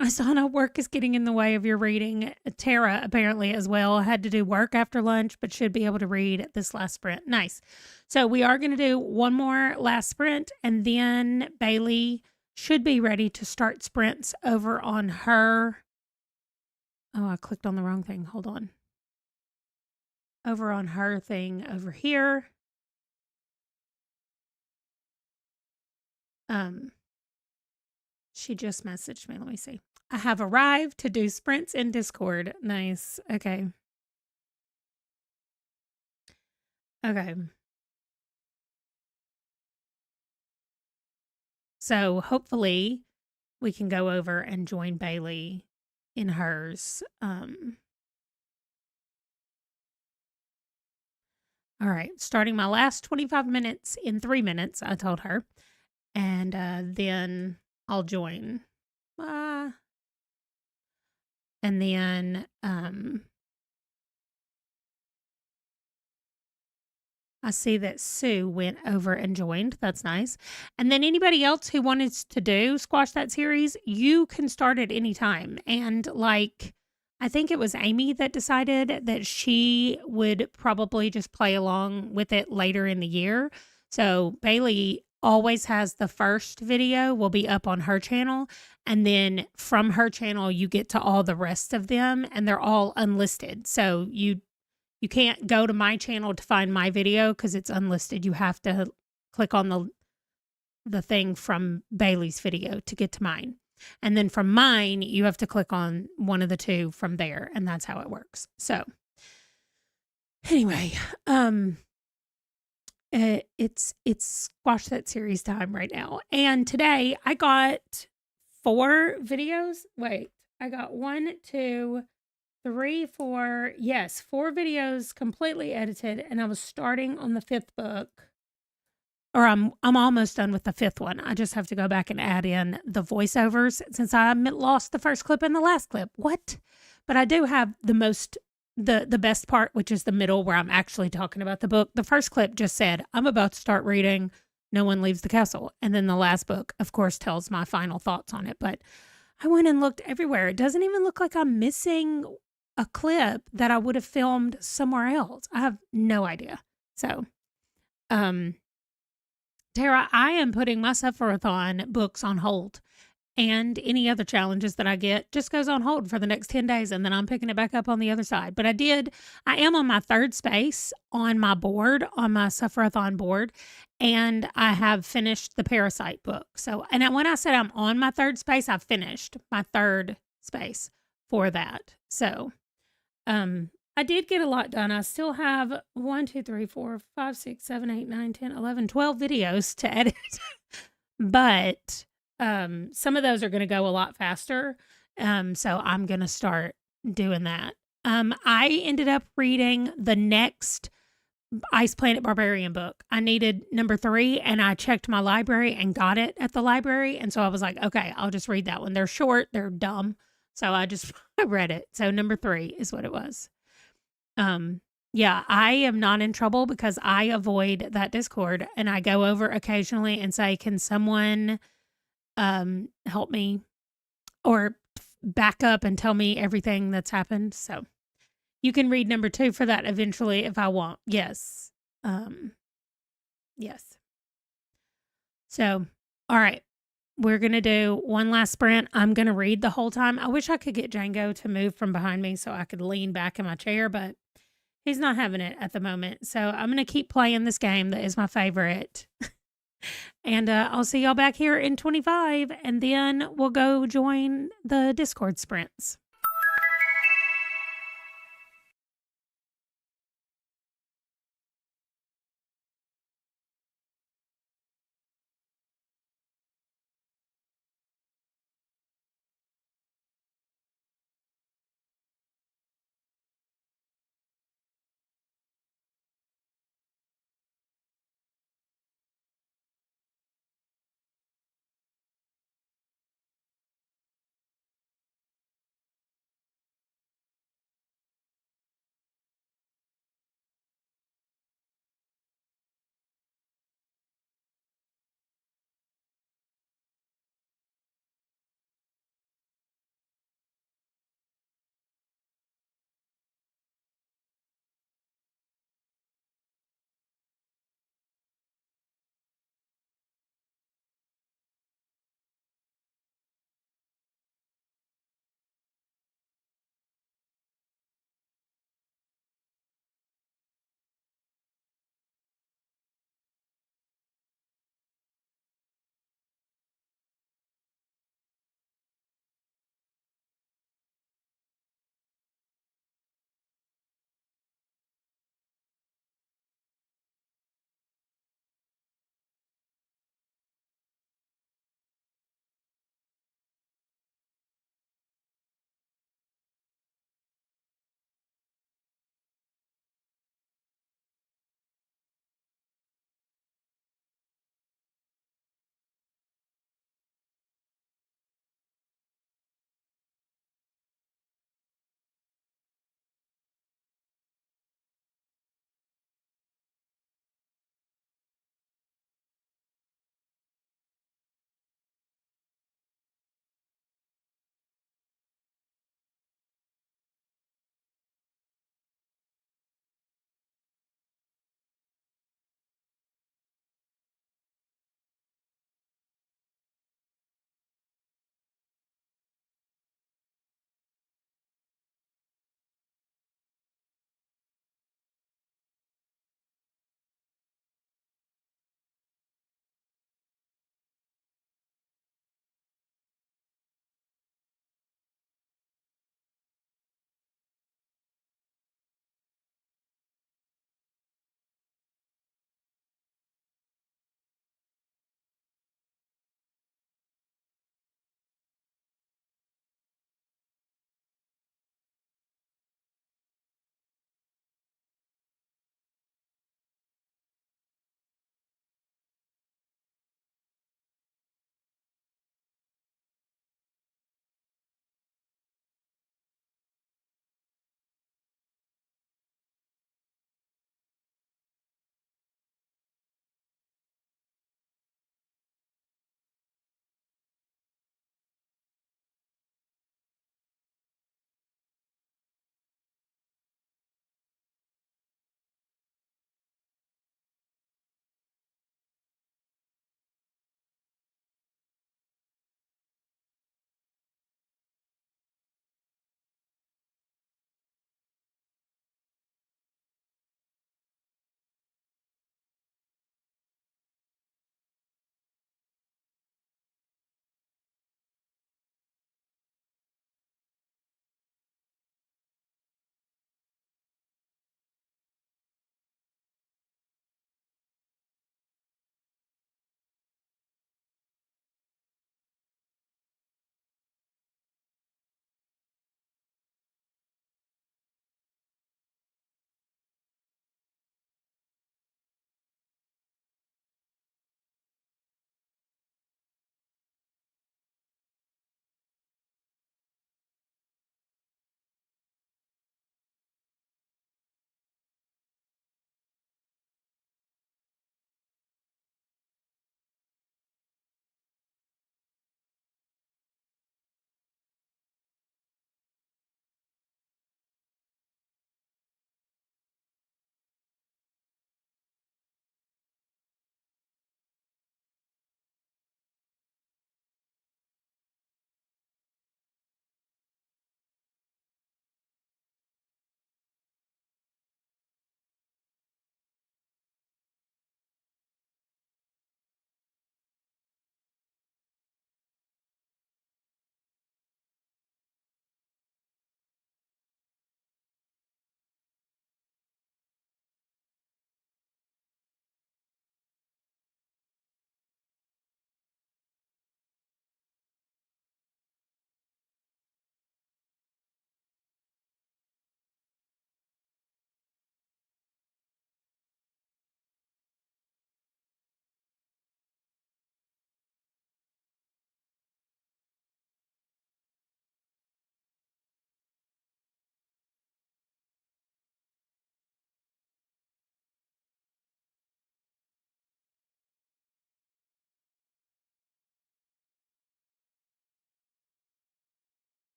Asana, work is getting in the way of your reading. Tara, apparently, as well, had to do work after lunch, but should be able to read this last sprint. Nice. So we are going to do one more last sprint, and then Bailey should be ready to start sprints over on her. Oh, I clicked on the wrong thing. Hold on. Over on her thing over here. She just messaged me. Let me see. I have arrived to do sprints in Discord. Nice. Okay. Okay. So hopefully we can go over and join Bailey in hers. All right. Starting my last 25 minutes in 3 minutes, I told her. And then I'll join. And then I see that Sue went over and joined. That's nice. And then anybody else who wanted to do Squash That Series, you can start at any time. And like, I think it was Amy that decided that she would probably just play along with it later in the year. So Bailey always has the first video will be up on her channel. And then from her channel, you get to all the rest of them and they're all unlisted. So you can't go to my channel to find my video because it's unlisted. You have to click on the thing from Bailey's video to get to mine. And then from mine, you have to click on one of the 2 from there, and that's how it works. So anyway, it's Squash That Series time right now. And today I got 4 videos. Wait, I got 1, 2, 3, 4. Yes, 4 videos completely edited, and I was starting on the 5th book. Or I'm almost done with the 5th one. I just have to go back and add in the voiceovers since I lost the first clip and the last clip. What? But I do have the best part, which is the middle where I'm actually talking about the book. The first clip just said, "I'm about to start reading No One Leaves the Castle." And then the last book, of course, tells my final thoughts on it. But I went and looked everywhere. It doesn't even look like I'm missing a clip that I would have filmed somewhere else. I have no idea. So, Tara, I am putting my Suffer-a-thon books on hold, and any other challenges that I get just goes on hold for the next 10 days, and then I'm picking it back up on the other side. But I am on my 3rd space on my board, on my Suffer-a-thon board, and I have finished the Parasite book. So, and when I said I'm on my 3rd space, I've finished my 3rd space for that. So, I did get a lot done. I still have 1, 2, 3, 4, 5, 6, 7, 8, 9, 10, 11, 12 videos to edit. But some of those are going to go a lot faster. So I'm going to start doing that. I ended up reading the next Ice Planet Barbarian book. I needed number 3, and I checked my library and got it at the library. And so I was like, okay, I'll just read that one. They're short, they're dumb. So I just read it. So number 3 is what it was. Yeah, I am not in trouble because I avoid that Discord and I go over occasionally and say, "Can someone help me or back up and tell me everything that's happened?" So you can read number 2 for that eventually if I want. Yes. Yes. So, all right. We're going to do one last sprint. I'm going to read the whole time. I wish I could get Django to move from behind me so I could lean back in my chair, but he's not having it at the moment. So I'm going to keep playing this game that is my favorite. And I'll see y'all back here in 25, and then we'll go join the Discord sprints.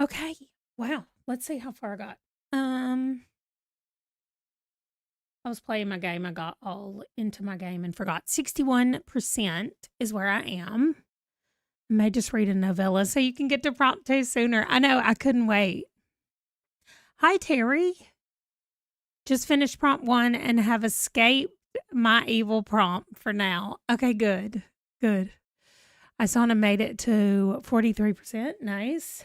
Okay. Wow. Let's see how far I got. I was playing my game. I got all into my game and forgot. 61% is where I am. I may just read a novella so you can get to prompt 2 sooner. I know. I couldn't wait. Hi, Terry. Just finished prompt 1 and have escaped my evil prompt for now. Okay, good. Good. Isana made it to 43%. Nice.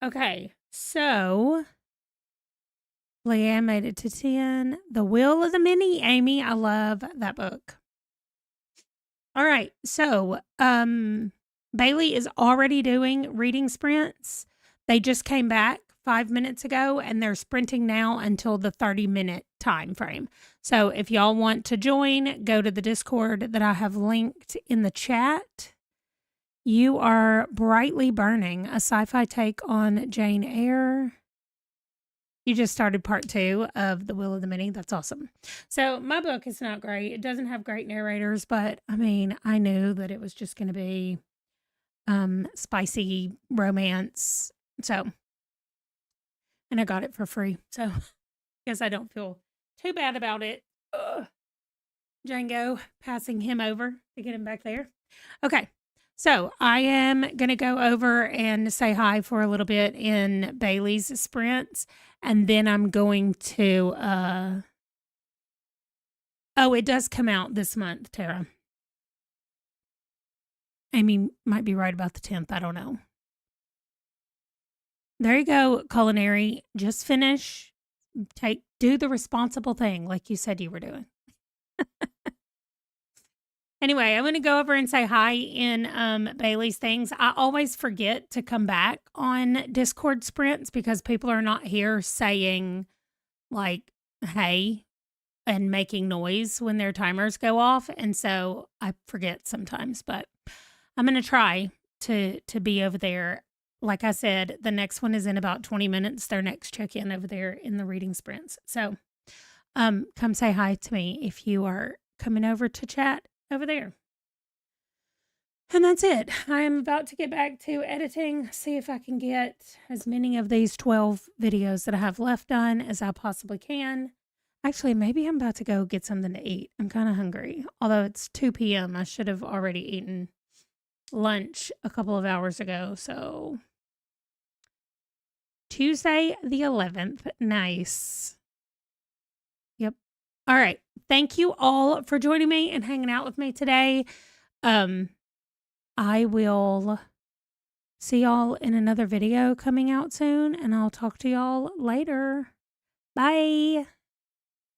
Okay, so Leanne made it to 10. The Will of the Many, Amy. I love that book. All right, so Bailey is already doing reading sprints. They just came back 5 minutes ago and they're sprinting now until the 30-minute time frame. So if y'all want to join, go to the Discord that I have linked in the chat. You Are Brightly Burning, a sci-fi take on Jane Eyre. You just started part 2 of The Will of the Many. That's awesome. So my book is not great. It doesn't have great narrators, but I mean, I knew that it was just going to be spicy romance. So, and I got it for free. So I guess I don't feel too bad about it. Ugh. Django, passing him over to get him back there. Okay. So I am going to go over and say hi for a little bit in Bailey's sprints. And then I'm going to, oh, it does come out this month, Tara. Amy might be right about the 10th. I don't know. There you go, Culinary. Just finish. Do the responsible thing like you said you were doing. Anyway, I'm going to go over and say hi in Bailey's things. I always forget to come back on Discord sprints because people are not here saying like, hey, and making noise when their timers go off. And so I forget sometimes, but I'm going to try to be over there. Like I said, the next one is in about 20 minutes, their next check-in over there in the reading sprints. So come say hi to me if you are coming over to chat over there. And that's it. I am about to get back to editing, see if I can get as many of these 12 videos that I have left done as I possibly can. Actually, maybe I'm about to go get something to eat. I'm kind of hungry. Although it's 2 p.m., I should have already eaten lunch a couple of hours ago. So Tuesday the 11th. Nice. Yep. All right. Thank you all for joining me and hanging out with me today. I will see y'all in another video coming out soon, and I'll talk to y'all later. Bye.